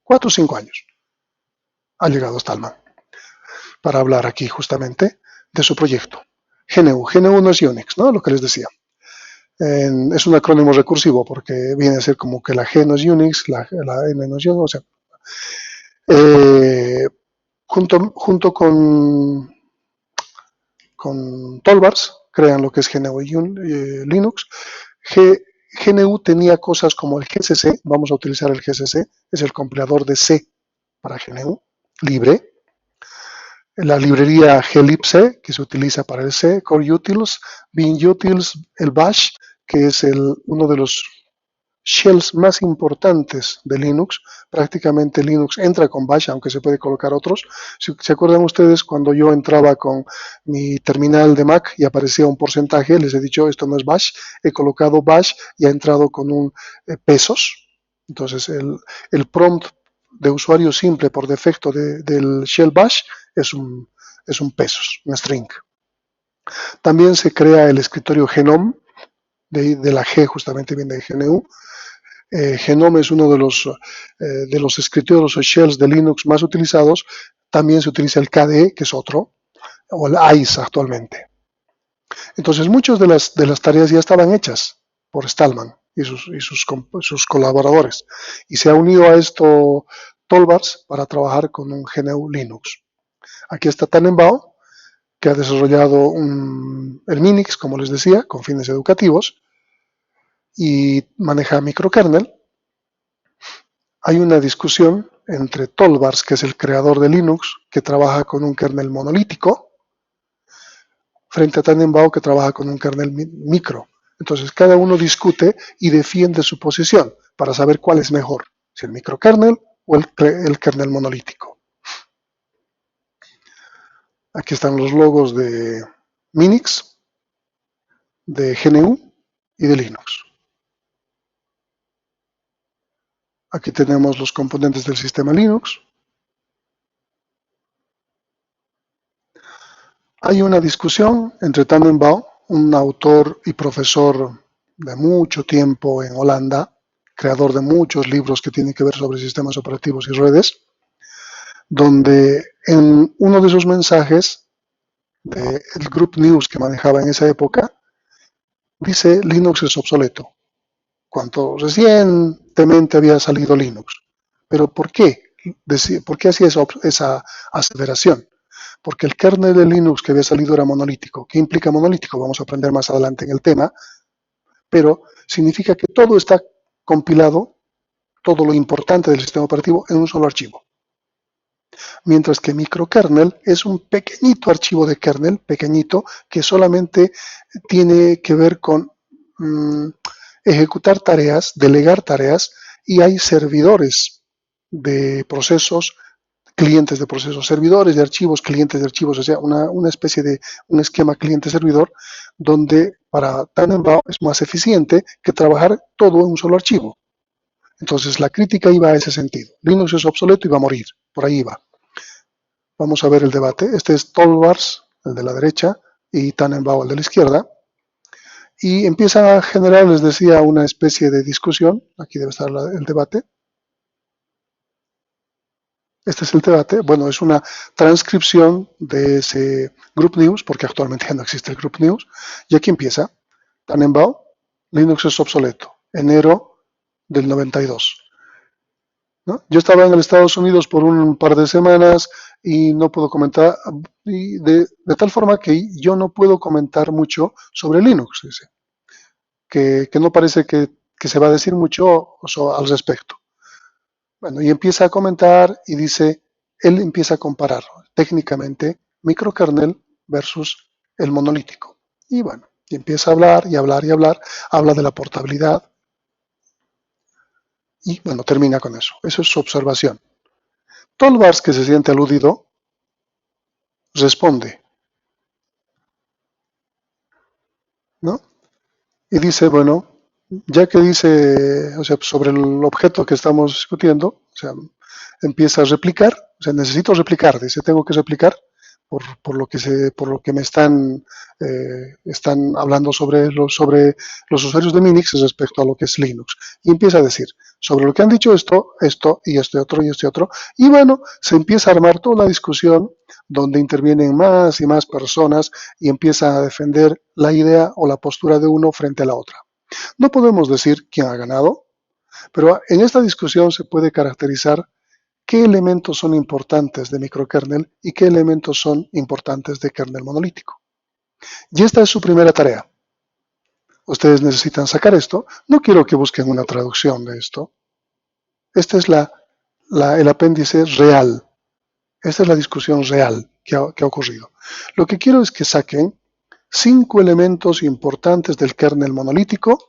o 5 años. Ha llegado Stallman para hablar aquí justamente de su proyecto. GNU. GNU no es Unix, ¿no? Lo que les decía. Es un acrónimo recursivo porque viene a ser como que la G no es Unix, la N no es Unix, o sea, junto con Tolbars, crean lo que es GNU Linux. GNU tenía cosas como el GCC, vamos a utilizar el GCC, es el compilador de C para GNU, libre. La librería glibc, que se utiliza para el C, Core Utils, Bin Utils, el Bash, que es uno de los shells más importantes de Linux. Prácticamente Linux entra con Bash, aunque se puede colocar otros. Si se acuerdan ustedes, cuando yo entraba con mi terminal de Mac y aparecía un porcentaje, les he dicho, esto no es Bash, he colocado Bash y ha entrado con un pesos, Entonces, el prompt de usuario simple por defecto del shell bash es un pesos, un string. También se crea el escritorio Genome, de la G justamente viene de GNU. Genome es uno de los escritorios o shells de Linux más utilizados. También se utiliza el KDE, que es otro, o el ICE actualmente. Entonces, muchas de las tareas ya estaban hechas por Stallman y sus colaboradores. Y se ha unido a esto Tolbars para trabajar con un GNU Linux. Aquí está Tannenbaum, que ha desarrollado el Minix, como les decía, con fines educativos, y maneja microkernel. Hay una discusión entre Tolbars, que es el creador de Linux, que trabaja con un kernel monolítico, frente a Tannenbaum, que trabaja con un kernel micro. Entonces, cada uno discute y defiende su posición para saber cuál es mejor, si el microkernel o el kernel monolítico. Aquí están los logos de Minix, de GNU y de Linux. Aquí tenemos los componentes del sistema Linux. Hay una discusión entre Tannenbaum, un autor y profesor de mucho tiempo en Holanda, creador de muchos libros que tienen que ver sobre sistemas operativos y redes, donde en uno de sus mensajes del Group News que manejaba en esa época, dice Linux es obsoleto, cuando recientemente había salido Linux. ¿Pero por qué? ¿Por qué hacía esa aseveración? Porque el kernel de Linux que había salido era monolítico. ¿Qué implica monolítico? Vamos a aprender más adelante en el tema, pero significa que todo está compilado, todo lo importante del sistema operativo en un solo archivo. Mientras que microkernel es un pequeñito archivo de kernel, pequeñito, que solamente tiene que ver con ejecutar tareas, delegar tareas, y hay servidores de procesos, clientes de procesos, servidores de archivos, clientes de archivos, o sea, una especie de un esquema cliente-servidor, donde para Tannenbaum es más eficiente que trabajar todo en un solo archivo. Entonces la crítica iba a ese sentido. Linux es obsoleto y va a morir, por ahí va. Vamos a ver el debate. Este es Tolbars, el de la derecha, y Tannenbaum, el de la izquierda. Y empieza a generar, les decía, una especie de discusión. Aquí debe estar el debate. Este es el debate. Bueno, es una transcripción de ese Group News, porque actualmente ya no existe el Group News. Y aquí empieza. Tannenbaum, Linux es obsoleto. Enero del 92. ¿No? Yo estaba en los Estados Unidos por un par de semanas y no puedo comentar, y de tal forma que yo no puedo comentar mucho sobre Linux, dice, que no parece que se va a decir mucho al respecto. Bueno, y empieza a comentar y dice, él empieza a comparar técnicamente microkernel versus el monolítico. Y bueno, y empieza a hablar y hablar y hablar, habla de la portabilidad y bueno, termina con eso. Eso es su observación. Tolbars, que se siente aludido, responde, ¿no? Y dice, bueno, ya que dice, o sea, sobre el objeto que estamos discutiendo, o sea, empieza a replicar, o sea, necesito replicar, dice, tengo que replicar por lo que me están hablando sobre los usuarios de Minix respecto a lo que es Linux. Y empieza a decir, sobre lo que han dicho esto y este otro y este otro. Y bueno, se empieza a armar toda la discusión donde intervienen más y más personas y empieza a defender la idea o la postura de uno frente a la otra. No podemos decir quién ha ganado, pero en esta discusión se puede caracterizar qué elementos son importantes de microkernel y qué elementos son importantes de kernel monolítico. Y esta es su primera tarea. Ustedes necesitan sacar esto. No quiero que busquen una traducción de esto. Este es el apéndice real. Esta es la discusión real que ha ocurrido. Lo que quiero es que saquen 5 elementos importantes del kernel monolítico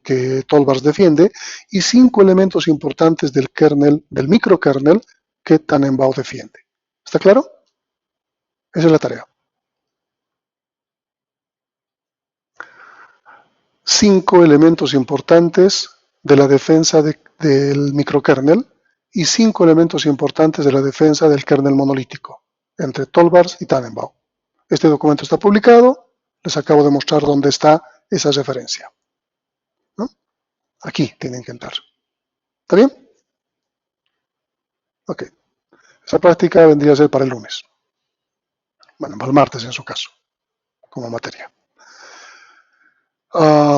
que Tolbars defiende, y 5 elementos importantes del microkernel que Tannenbaum defiende. ¿Está claro? Esa es la tarea. 5 elementos importantes de la defensa del microkernel y 5 elementos importantes de la defensa del kernel monolítico, entre Tolbars y Tannenbaum. Este documento está publicado, les acabo de mostrar dónde está esa referencia, ¿no? Aquí tienen que entrar. ¿Está bien? Ok. Esa práctica vendría a ser para el lunes. Bueno, para el martes en su caso, como materia.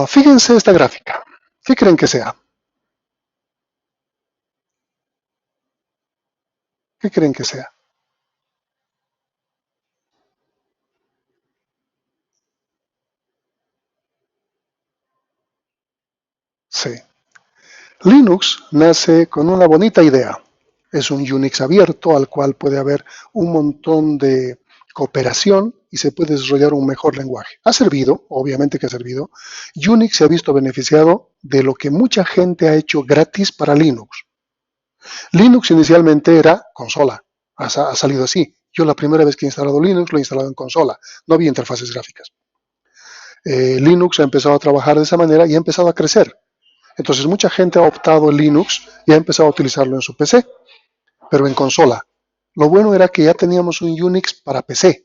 Fíjense esta gráfica. ¿Qué creen que sea? ¿Qué creen que sea? Sí. Linux nace con una bonita idea. Es un Unix abierto al cual puede haber un montón de cooperación y se puede desarrollar un mejor lenguaje. Ha servido, obviamente que ha servido. Unix se ha visto beneficiado de lo que mucha gente ha hecho gratis para Linux. Linux inicialmente era consola, ha salido así. Yo la primera vez que he instalado Linux lo he instalado en consola, no había interfaces gráficas. Linux ha empezado a trabajar de esa manera y ha empezado a crecer. Entonces mucha gente ha optado el Linux y ha empezado a utilizarlo en su PC, pero en consola. Lo bueno era que ya teníamos un Unix para PC.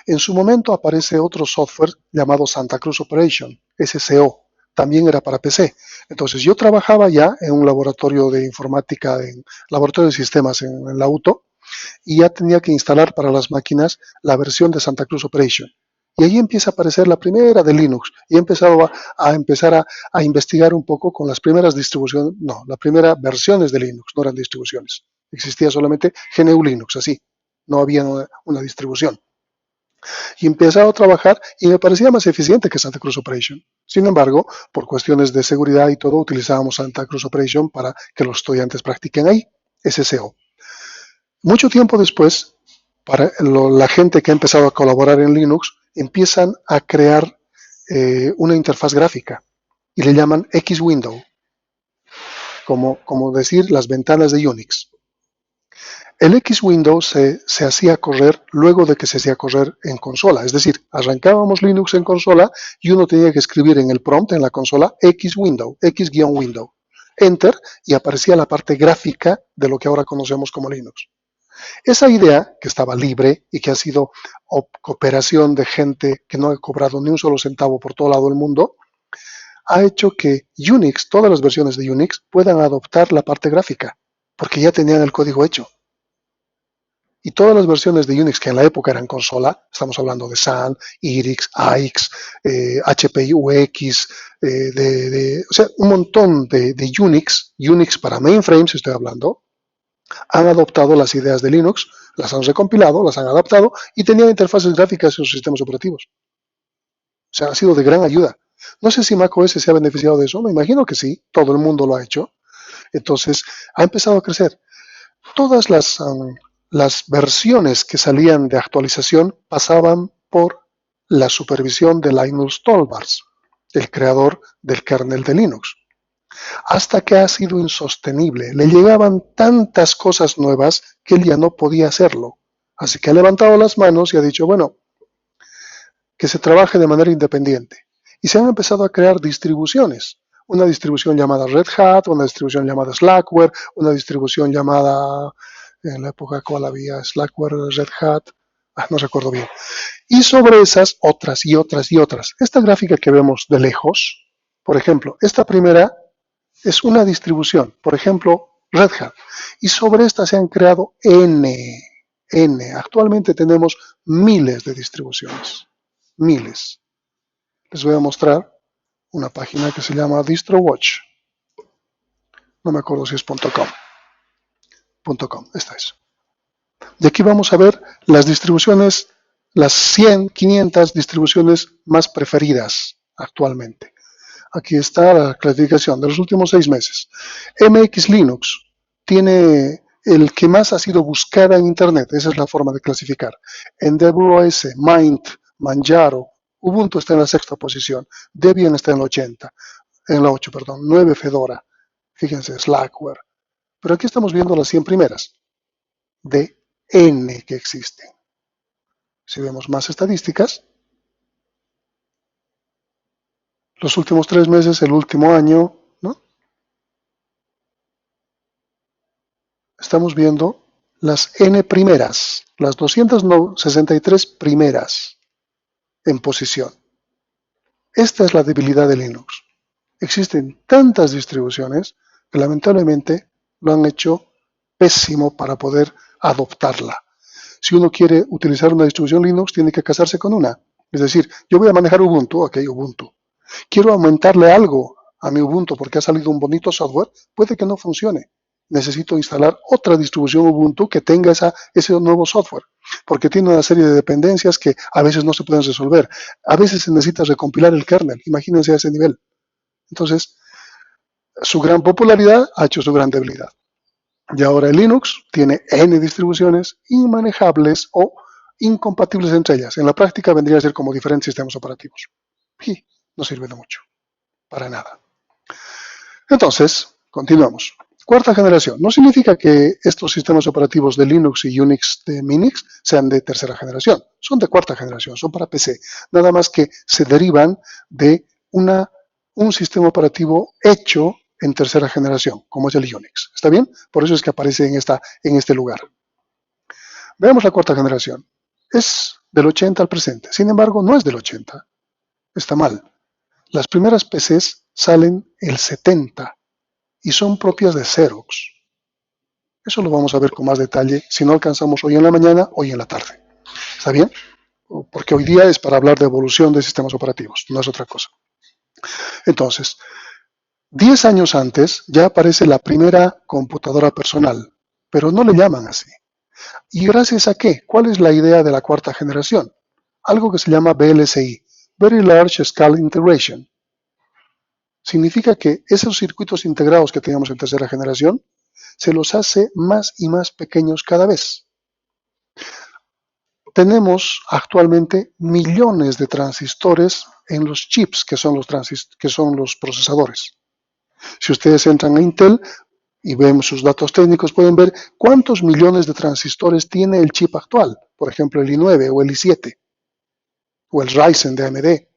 En su momento aparece otro software llamado Santa Cruz Operation, SCO, también era para PC. Entonces yo trabajaba ya en un laboratorio de informática, en laboratorio de sistemas en la UTO, y ya tenía que instalar para las máquinas la versión de Santa Cruz Operation. Y ahí empieza a aparecer la primera de Linux. Y he empezado a investigar un poco con las primeras distribuciones, no, las primeras versiones de Linux, no eran distribuciones. Existía solamente GNU Linux, así. No había una distribución. Y he empezado a trabajar y me parecía más eficiente que Santa Cruz Operation. Sin embargo, por cuestiones de seguridad y todo, utilizábamos Santa Cruz Operation para que los estudiantes practiquen ahí, SCO. Mucho tiempo después, para la gente que ha empezado a colaborar en Linux, empiezan a crear una interfaz gráfica y le llaman X-Window, como decir las ventanas de Unix. El X-Window se hacía correr luego de que se hacía correr en consola, es decir, arrancábamos Linux en consola y uno tenía que escribir en el prompt en la consola X-Window, X-Window, Enter, y aparecía la parte gráfica de lo que ahora conocemos como Linux. Esa idea, que estaba libre y que ha sido cooperación de gente que no ha cobrado ni un solo centavo por todo lado del mundo, ha hecho que Unix, todas las versiones de Unix, puedan adoptar la parte gráfica, porque ya tenían el código hecho. Y todas las versiones de Unix que en la época eran consola, estamos hablando de Sun, Irix, AIX, HPUX, o sea, un montón de Unix para mainframes estoy hablando, han adoptado las ideas de Linux, las han recompilado, las han adaptado y tenían interfaces gráficas en sus sistemas operativos. O sea, ha sido de gran ayuda. No sé si macOS se ha beneficiado de eso, me imagino que sí, todo el mundo lo ha hecho. Entonces, ha empezado a crecer. Todas las versiones que salían de actualización pasaban por la supervisión de Linus Torvalds, el creador del kernel de Linux, hasta que ha sido insostenible. Le llegaban tantas cosas nuevas que él ya no podía hacerlo. Así que ha levantado las manos y ha dicho, bueno, que se trabaje de manera independiente. Y se han empezado a crear distribuciones. Una distribución llamada Red Hat, una distribución llamada Slackware, una distribución llamada, en la época cual había Slackware, Red Hat, no recuerdo bien. Y sobre esas otras y otras y otras. Esta gráfica que vemos de lejos, por ejemplo, esta primera es una distribución, por ejemplo, Red Hat. Y sobre esta se han creado N. Actualmente tenemos miles de distribuciones. Miles. Les voy a mostrar una página que se llama DistroWatch. No me acuerdo si es .com. Esta es. Y aquí vamos a ver las distribuciones, las 100, 500 distribuciones más preferidas actualmente. Aquí está la clasificación de los últimos 6 meses. MX Linux tiene el que más ha sido buscada en Internet. Esa es la forma de clasificar. EndeavorOS, Mint, Manjaro, Ubuntu está en la 6ª posición. Debian está en la 80, en la 8, perdón. 9 Fedora. Fíjense, Slackware. Pero aquí estamos viendo las 100 primeras de N que existen. Si vemos más estadísticas, los últimos 3 meses, el último año, ¿no? estamos viendo las n primeras, las 263 primeras en posición. Esta es la debilidad de Linux. Existen tantas distribuciones que lamentablemente lo han hecho pésimo para poder adoptarla. Si uno quiere utilizar una distribución Linux, tiene que casarse con una. Es decir, yo voy a manejar Ubuntu, ok, Ubuntu. Quiero aumentarle algo a mi Ubuntu porque ha salido un bonito software, puede que no funcione. Necesito instalar otra distribución Ubuntu que tenga ese nuevo software, porque tiene una serie de dependencias que a veces no se pueden resolver. A veces se necesita recompilar el kernel, imagínense a ese nivel. Entonces, su gran popularidad ha hecho su gran debilidad. Y ahora el Linux tiene N distribuciones inmanejables o incompatibles entre ellas. En la práctica vendría a ser como diferentes sistemas operativos. Y no sirve de mucho, para nada. Entonces, continuamos. Cuarta generación. No significa que estos sistemas operativos de Linux y Unix de Minix sean de tercera generación. Son de cuarta generación, son para PC. Nada más que se derivan de un sistema operativo hecho en tercera generación, como es el Unix. ¿Está bien? Por eso es que aparece en este lugar. Veamos la cuarta generación. Es del 80 al presente. Sin embargo, no es del 80. Está mal. Las primeras PCs salen el 70 y son propias de Xerox. Eso lo vamos a ver con más detalle si no alcanzamos hoy en la mañana, hoy en la tarde. ¿Está bien? Porque hoy día es para hablar de evolución de sistemas operativos, no es otra cosa. Entonces, 10 años antes ya aparece la primera computadora personal, pero no le llaman así. ¿Y gracias a qué? ¿Cuál es la idea de la cuarta generación? Algo que se llama VLSI, Very Large Scale Integration. Significa que esos circuitos integrados que teníamos en tercera generación se los hace más y más pequeños cada vez. Tenemos actualmente millones de transistores en los chips que son los procesadores. Si ustedes entran a Intel y ven sus datos técnicos, pueden ver cuántos millones de transistores tiene el chip actual, por ejemplo el i9 o el i7 o el Ryzen de AMD.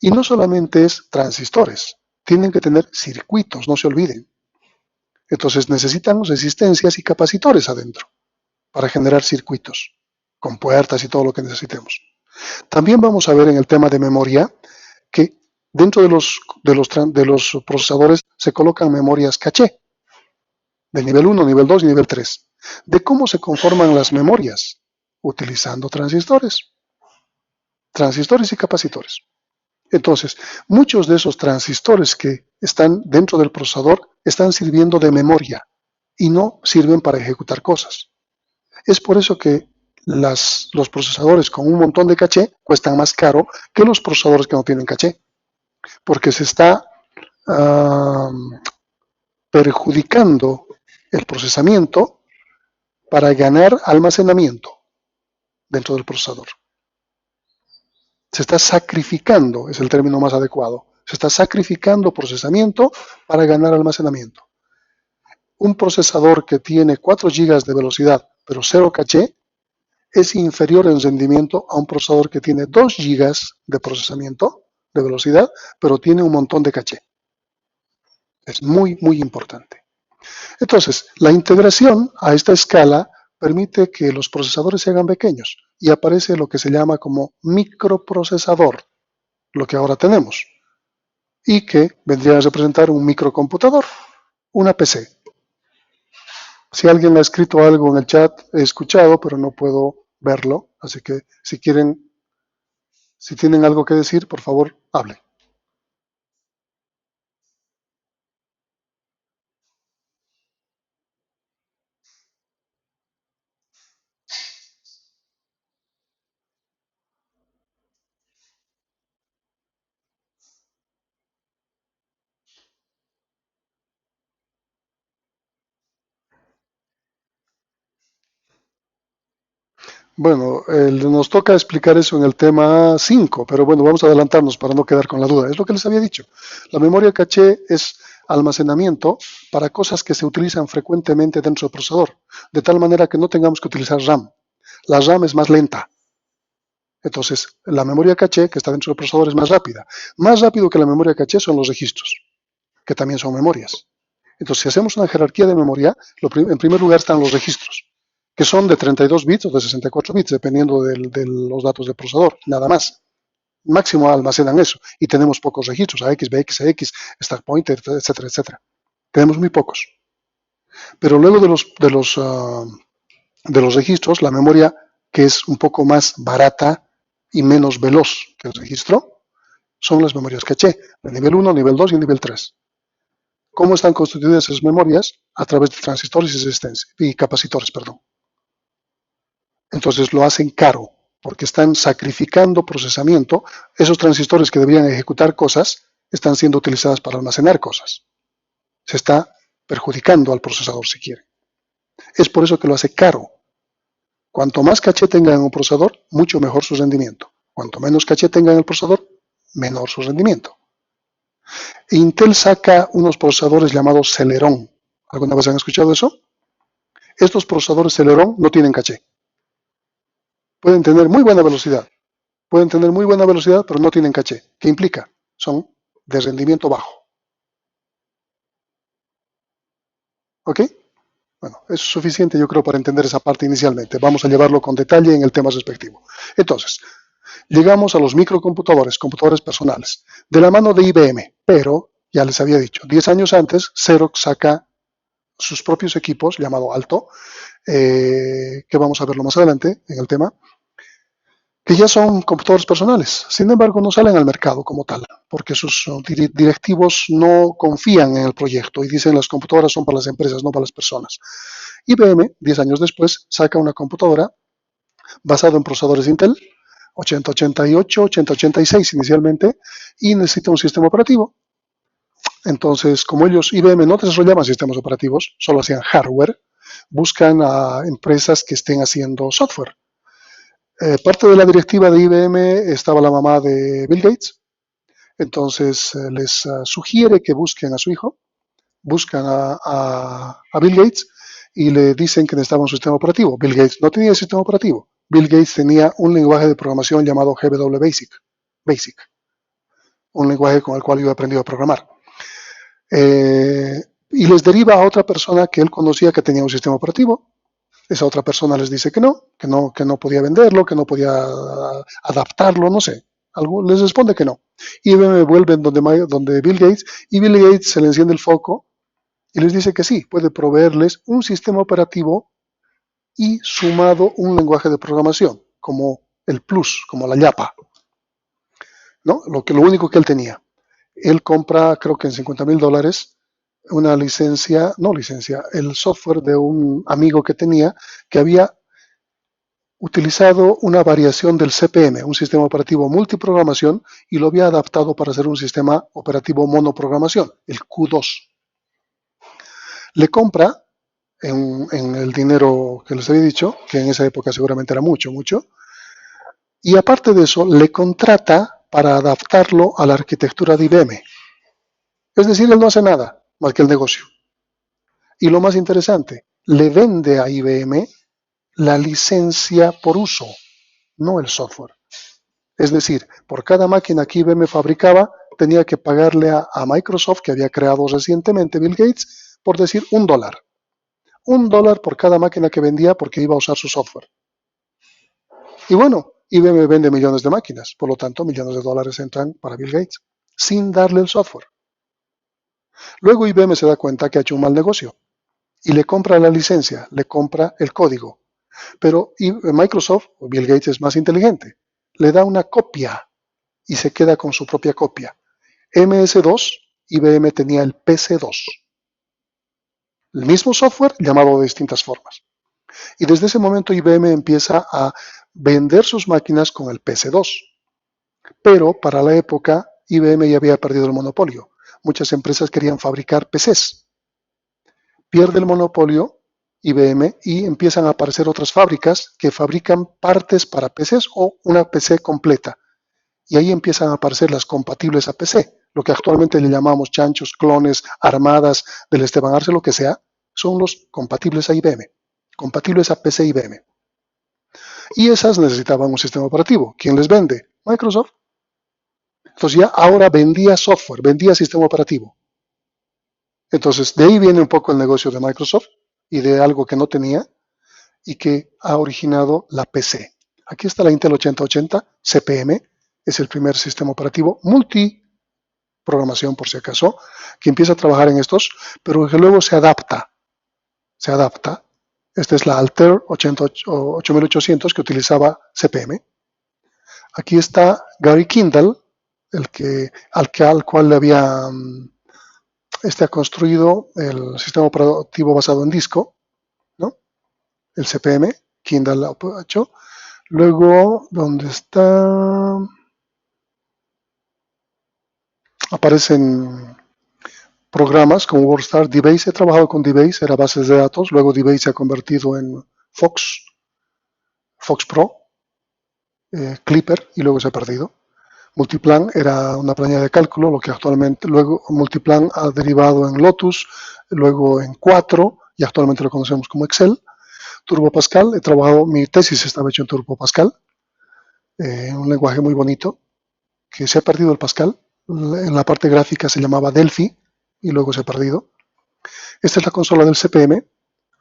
Y no solamente es transistores, tienen que tener circuitos, no se olviden. Entonces necesitan resistencias y capacitores adentro para generar circuitos con puertas y todo lo que necesitemos. También vamos a ver en el tema de memoria que dentro de los procesadores se colocan memorias caché de nivel 1, nivel 2 y nivel 3. ¿De cómo se conforman las memorias? Utilizando transistores y capacitores. Entonces, muchos de esos transistores que están dentro del procesador están sirviendo de memoria y no sirven para ejecutar cosas. Es por eso que los procesadores con un montón de caché cuestan más caro que los procesadores que no tienen caché, porque se está perjudicando el procesamiento para ganar almacenamiento dentro del procesador. Se está sacrificando, es el término más adecuado, se está sacrificando procesamiento para ganar almacenamiento. Un procesador que tiene 4 GB de velocidad pero 0 caché es inferior en rendimiento a un procesador que tiene 2 GB de procesamiento de velocidad pero tiene un montón de caché. Es muy, muy importante. Entonces, la integración a esta escala permite que los procesadores se hagan pequeños y aparece lo que se llama como microprocesador, lo que ahora tenemos, y que vendría a representar un microcomputador, una PC. Si alguien ha escrito algo en el chat, he escuchado, pero no puedo verlo, así que si tienen algo que decir, por favor, hablen. Bueno, nos toca explicar eso en el tema 5, pero bueno, vamos a adelantarnos para no quedar con la duda. Es lo que les había dicho. La memoria caché es almacenamiento para cosas que se utilizan frecuentemente dentro del procesador, de tal manera que no tengamos que utilizar RAM. La RAM es más lenta. Entonces, la memoria caché que está dentro del procesador es más rápida. Más rápido que la memoria caché son los registros, que también son memorias. Entonces, si hacemos una jerarquía de memoria, en primer lugar están los registros, que son de 32 bits o de 64 bits, dependiendo de los datos del procesador, nada más. Máximo almacenan eso, y tenemos pocos registros, AX, BX, AX, stack pointer, etcétera, etcétera. Tenemos muy pocos. Pero luego de los registros, la memoria que es un poco más barata y menos veloz que el registro, son las memorias caché, de nivel 1, nivel 2 y nivel 3. ¿Cómo están constituidas esas memorias? A través de transistores y capacitores, perdón. Entonces lo hacen caro, porque están sacrificando procesamiento. Esos transistores que deberían ejecutar cosas están siendo utilizadas para almacenar cosas. Se está perjudicando al procesador, si quiere. Es por eso que lo hace caro. Cuanto más caché tenga en un procesador, mucho mejor su rendimiento. Cuanto menos caché tenga en el procesador, menor su rendimiento. Intel saca unos procesadores llamados Celeron. ¿Alguna vez han escuchado eso? Estos procesadores Celeron no tienen caché. Pueden tener muy buena velocidad. Pero no tienen caché. ¿Qué implica? Son de rendimiento bajo. ¿Ok? Bueno, eso es suficiente, yo creo, para entender esa parte inicialmente. Vamos a llevarlo con detalle en el tema respectivo. Entonces, llegamos a los microcomputadores, computadores personales, de la mano de IBM, pero, ya les había dicho, 10 años antes, Xerox saca sus propios equipos, llamado Alto, que vamos a verlo más adelante en el tema, que ya son computadores personales. Sin embargo, no salen al mercado como tal, porque sus directivos no confían en el proyecto y dicen las computadoras son para las empresas, no para las personas. IBM, 10 años después, saca una computadora basada en procesadores Intel, 8088, 8086 inicialmente, y necesita un sistema operativo. Entonces, como ellos, IBM no desarrollaban sistemas operativos, solo hacían hardware, buscan a empresas que estén haciendo software. Parte de la directiva de IBM estaba la mamá de Bill Gates, entonces les sugiere que busquen a su hijo, buscan a Bill Gates y le dicen que necesitaban un sistema operativo. Bill Gates no tenía sistema operativo. Bill Gates tenía un lenguaje de programación llamado GW Basic, un lenguaje con el cual yo he aprendido a programar. Y les deriva a otra persona que él conocía que tenía un sistema operativo. Esa otra persona les dice que no podía venderlo, que no podía adaptarlo, no sé. Les responde que no. Y me vuelven donde Bill Gates, y Bill Gates se le enciende el foco y les dice que sí, puede proveerles un sistema operativo y sumado un lenguaje de programación, como el Plus, como la Yapa, ¿no? Lo único que él tenía. Él compra, creo que en $50,000, una el software de un amigo que tenía, que había utilizado una variación del CPM, un sistema operativo multiprogramación, y lo había adaptado para hacer un sistema operativo monoprogramación, el Q2. Le compra en el dinero que les había dicho, que en esa época seguramente era mucho, y aparte de eso, le contrata para adaptarlo a la arquitectura de IBM. Es decir, él no hace nada más que el negocio. Y lo más interesante, le vende a IBM la licencia por uso, no el software. Es decir, por cada máquina que IBM fabricaba, tenía que pagarle a Microsoft, que había creado recientemente Bill Gates, por decir $1. $1 por cada máquina que vendía porque iba a usar su software. Y bueno, IBM vende millones de máquinas, por lo tanto, millones de dólares entran para Bill Gates, sin darle el software. Luego IBM se da cuenta que ha hecho un mal negocio y le compra la licencia, le compra el código. Pero Microsoft, o Bill Gates, es más inteligente. Le da una copia y se queda con su propia copia. MS2, IBM tenía el PC2. El mismo software llamado de distintas formas. Y desde ese momento IBM empieza a vender sus máquinas con el PC2. Pero para la época IBM ya había perdido el monopolio. Muchas empresas querían fabricar PCs. Pierde el monopolio IBM y empiezan a aparecer otras fábricas que fabrican partes para PCs o una PC completa. Y ahí empiezan a aparecer las compatibles a PC, lo que actualmente le llamamos chanchos, clones, armadas del Esteban Arce, lo que sea, son los compatibles a IBM, compatibles a PC IBM. Y esas necesitaban un sistema operativo. ¿Quién les vende? Microsoft. Entonces ya ahora vendía software, vendía sistema operativo. Entonces, de ahí viene un poco el negocio de Microsoft y de algo que no tenía y que ha originado la PC. Aquí está la Intel 8080 CPM, es el primer sistema operativo multiprogramación, por si acaso, que empieza a trabajar en estos, pero que luego se adapta. Esta es la Altair 8800 que utilizaba CPM. Aquí está Gary Kindle, al cual le había ha construido el sistema operativo basado en disco, ¿no? El CPM, Kindle 8. Luego, ¿dónde está? Aparecen programas como WordStar, DBase. He trabajado con DBase, era bases de datos. Luego DBase se ha convertido en Fox Pro, Clipper, y luego se ha perdido. Multiplan era una planilla de cálculo, lo que actualmente, luego Multiplan ha derivado en Lotus, luego en 4, y actualmente lo conocemos como Excel. Turbo Pascal, he trabajado, mi tesis estaba hecha en Turbo Pascal, un lenguaje muy bonito, que se ha perdido el Pascal. En la parte gráfica se llamaba Delphi, y luego se ha perdido. Esta es la consola del CPM,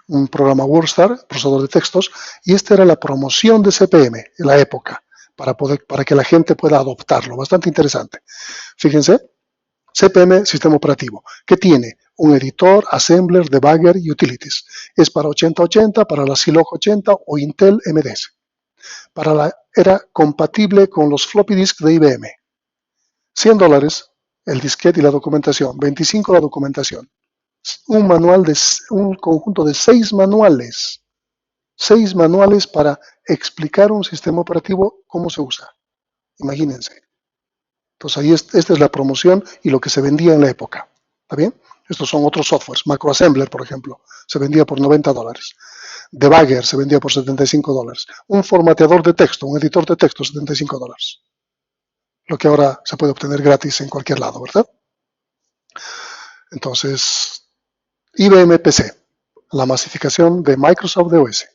un programa WordStar, procesador de textos, y esta era la promoción de CPM en la época, para que la gente pueda adoptarlo. Bastante interesante. Fíjense, CPM, sistema operativo, que tiene un editor, assembler, debugger y utilities. Es para 8080, para la Zilog 80 o Intel MDS. Era compatible con los floppy disk de IBM. $100 el disquete y la documentación, 25 la documentación. Un conjunto de 6 manuales. 6 manuales para explicar un sistema operativo, cómo se usa. Imagínense. Entonces ahí esta es la promoción y lo que se vendía en la época. ¿Está bien? Estos son otros softwares. MacroAssembler, por ejemplo, se vendía por $90. Debugger se vendía por $75. Un formateador de texto, un editor de texto, $75. Lo que ahora se puede obtener gratis en cualquier lado, ¿verdad? Entonces, IBM PC, la masificación de Microsoft de OS.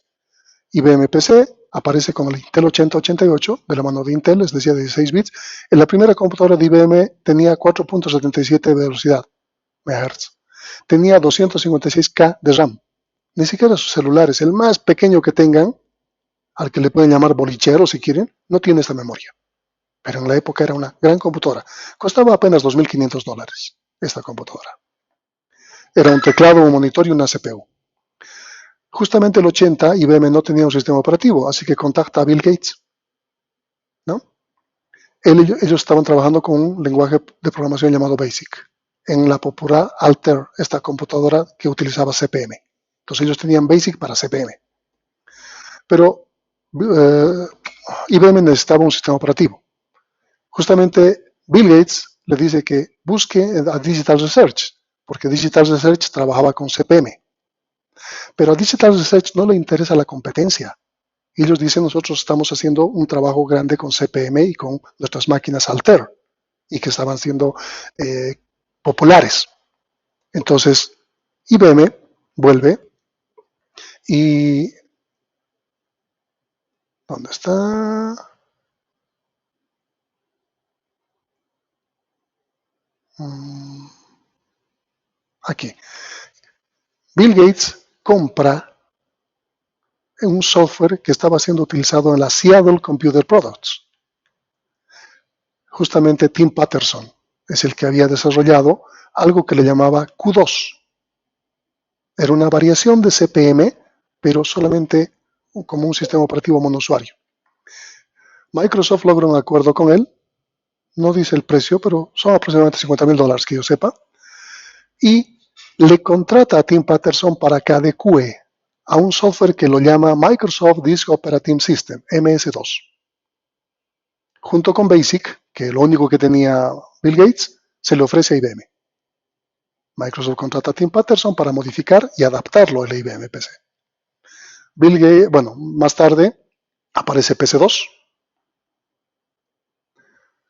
IBM PC aparece con el Intel 8088 de la mano de Intel, es decir, de 16 bits. En la primera computadora de IBM tenía 4.77 de velocidad, MHz. Tenía 256K de RAM. Ni siquiera sus celulares, el más pequeño que tengan, al que le pueden llamar bolichero si quieren, no tiene esta memoria. Pero en la época era una gran computadora. Costaba apenas $2.500 esta computadora. Era un teclado, un monitor y una CPU. Justamente el 80, IBM no tenía un sistema operativo, así que contacta a Bill Gates, ¿no? Ellos estaban trabajando con un lenguaje de programación llamado BASIC, en la popular Altair, esta computadora que utilizaba CPM. Entonces ellos tenían BASIC para CPM. Pero IBM necesitaba un sistema operativo. Justamente Bill Gates le dice que busque a Digital Research, porque Digital Research trabajaba con CPM. Pero a Digital Research no le interesa la competencia. Ellos dicen, nosotros estamos haciendo un trabajo grande con CPM y con nuestras máquinas Altair, y que estaban siendo populares. Entonces, IBM vuelve y... ¿Dónde está? Aquí. Bill Gates compra un software que estaba siendo utilizado en la Seattle Computer Products. Justamente Tim Patterson es el que había desarrollado algo que le llamaba Q2. Era una variación de CPM, pero solamente como un sistema operativo monousuario. Microsoft logra un acuerdo con él, no dice el precio, pero son aproximadamente $50,000 que yo sepa, y le contrata a Tim Patterson para que adecue a un software que lo llama Microsoft Disk Operating System, MS2. Junto con BASIC, que lo único que tenía Bill Gates, se le ofrece a IBM. Microsoft contrata a Tim Patterson para modificar y adaptarlo al IBM PC. Bill Gates, más tarde aparece PC2.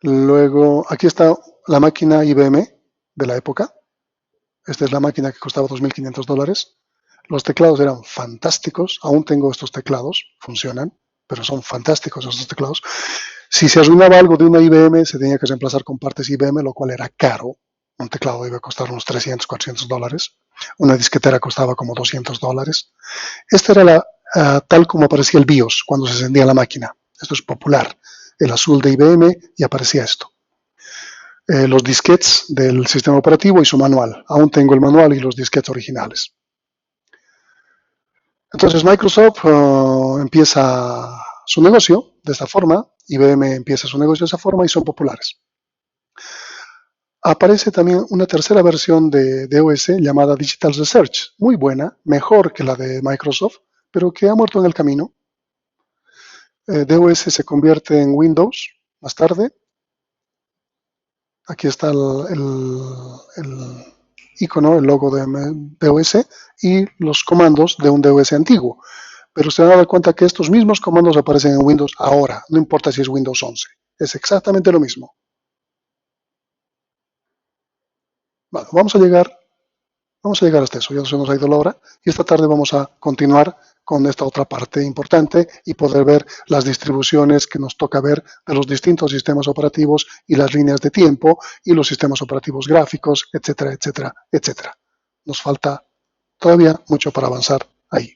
Luego, aquí está la máquina IBM de la época. Esta es la máquina que costaba $2.500. Los teclados eran fantásticos. Aún tengo estos teclados, funcionan, pero son fantásticos estos teclados. Si se arruinaba algo de una IBM, se tenía que reemplazar con partes IBM, lo cual era caro. Un teclado iba a costar unos 300, 400 dólares. Una disquetera costaba como 200 dólares. Esta era tal como aparecía el BIOS cuando se encendía la máquina. Esto es popular. El azul de IBM y aparecía esto. Los disquetes del sistema operativo y su manual. Aún tengo el manual y los disquetes originales. Entonces Microsoft empieza su negocio de esta forma, IBM empieza su negocio de esa forma y son populares. Aparece también una tercera versión de DOS llamada Digital Research, muy buena, mejor que la de Microsoft, pero que ha muerto en el camino. DOS se convierte en Windows más tarde. Aquí está el icono, el logo de DOS y los comandos de un DOS antiguo. Pero se van a dar cuenta que estos mismos comandos aparecen en Windows ahora, no importa si es Windows 11. Es exactamente lo mismo. Bueno, vamos a llegar hasta eso, ya se nos ha ido la hora y esta tarde vamos a continuar con esta otra parte importante y poder ver las distribuciones que nos toca ver de los distintos sistemas operativos y las líneas de tiempo y los sistemas operativos gráficos, etcétera, etcétera, etcétera. Nos falta todavía mucho para avanzar ahí.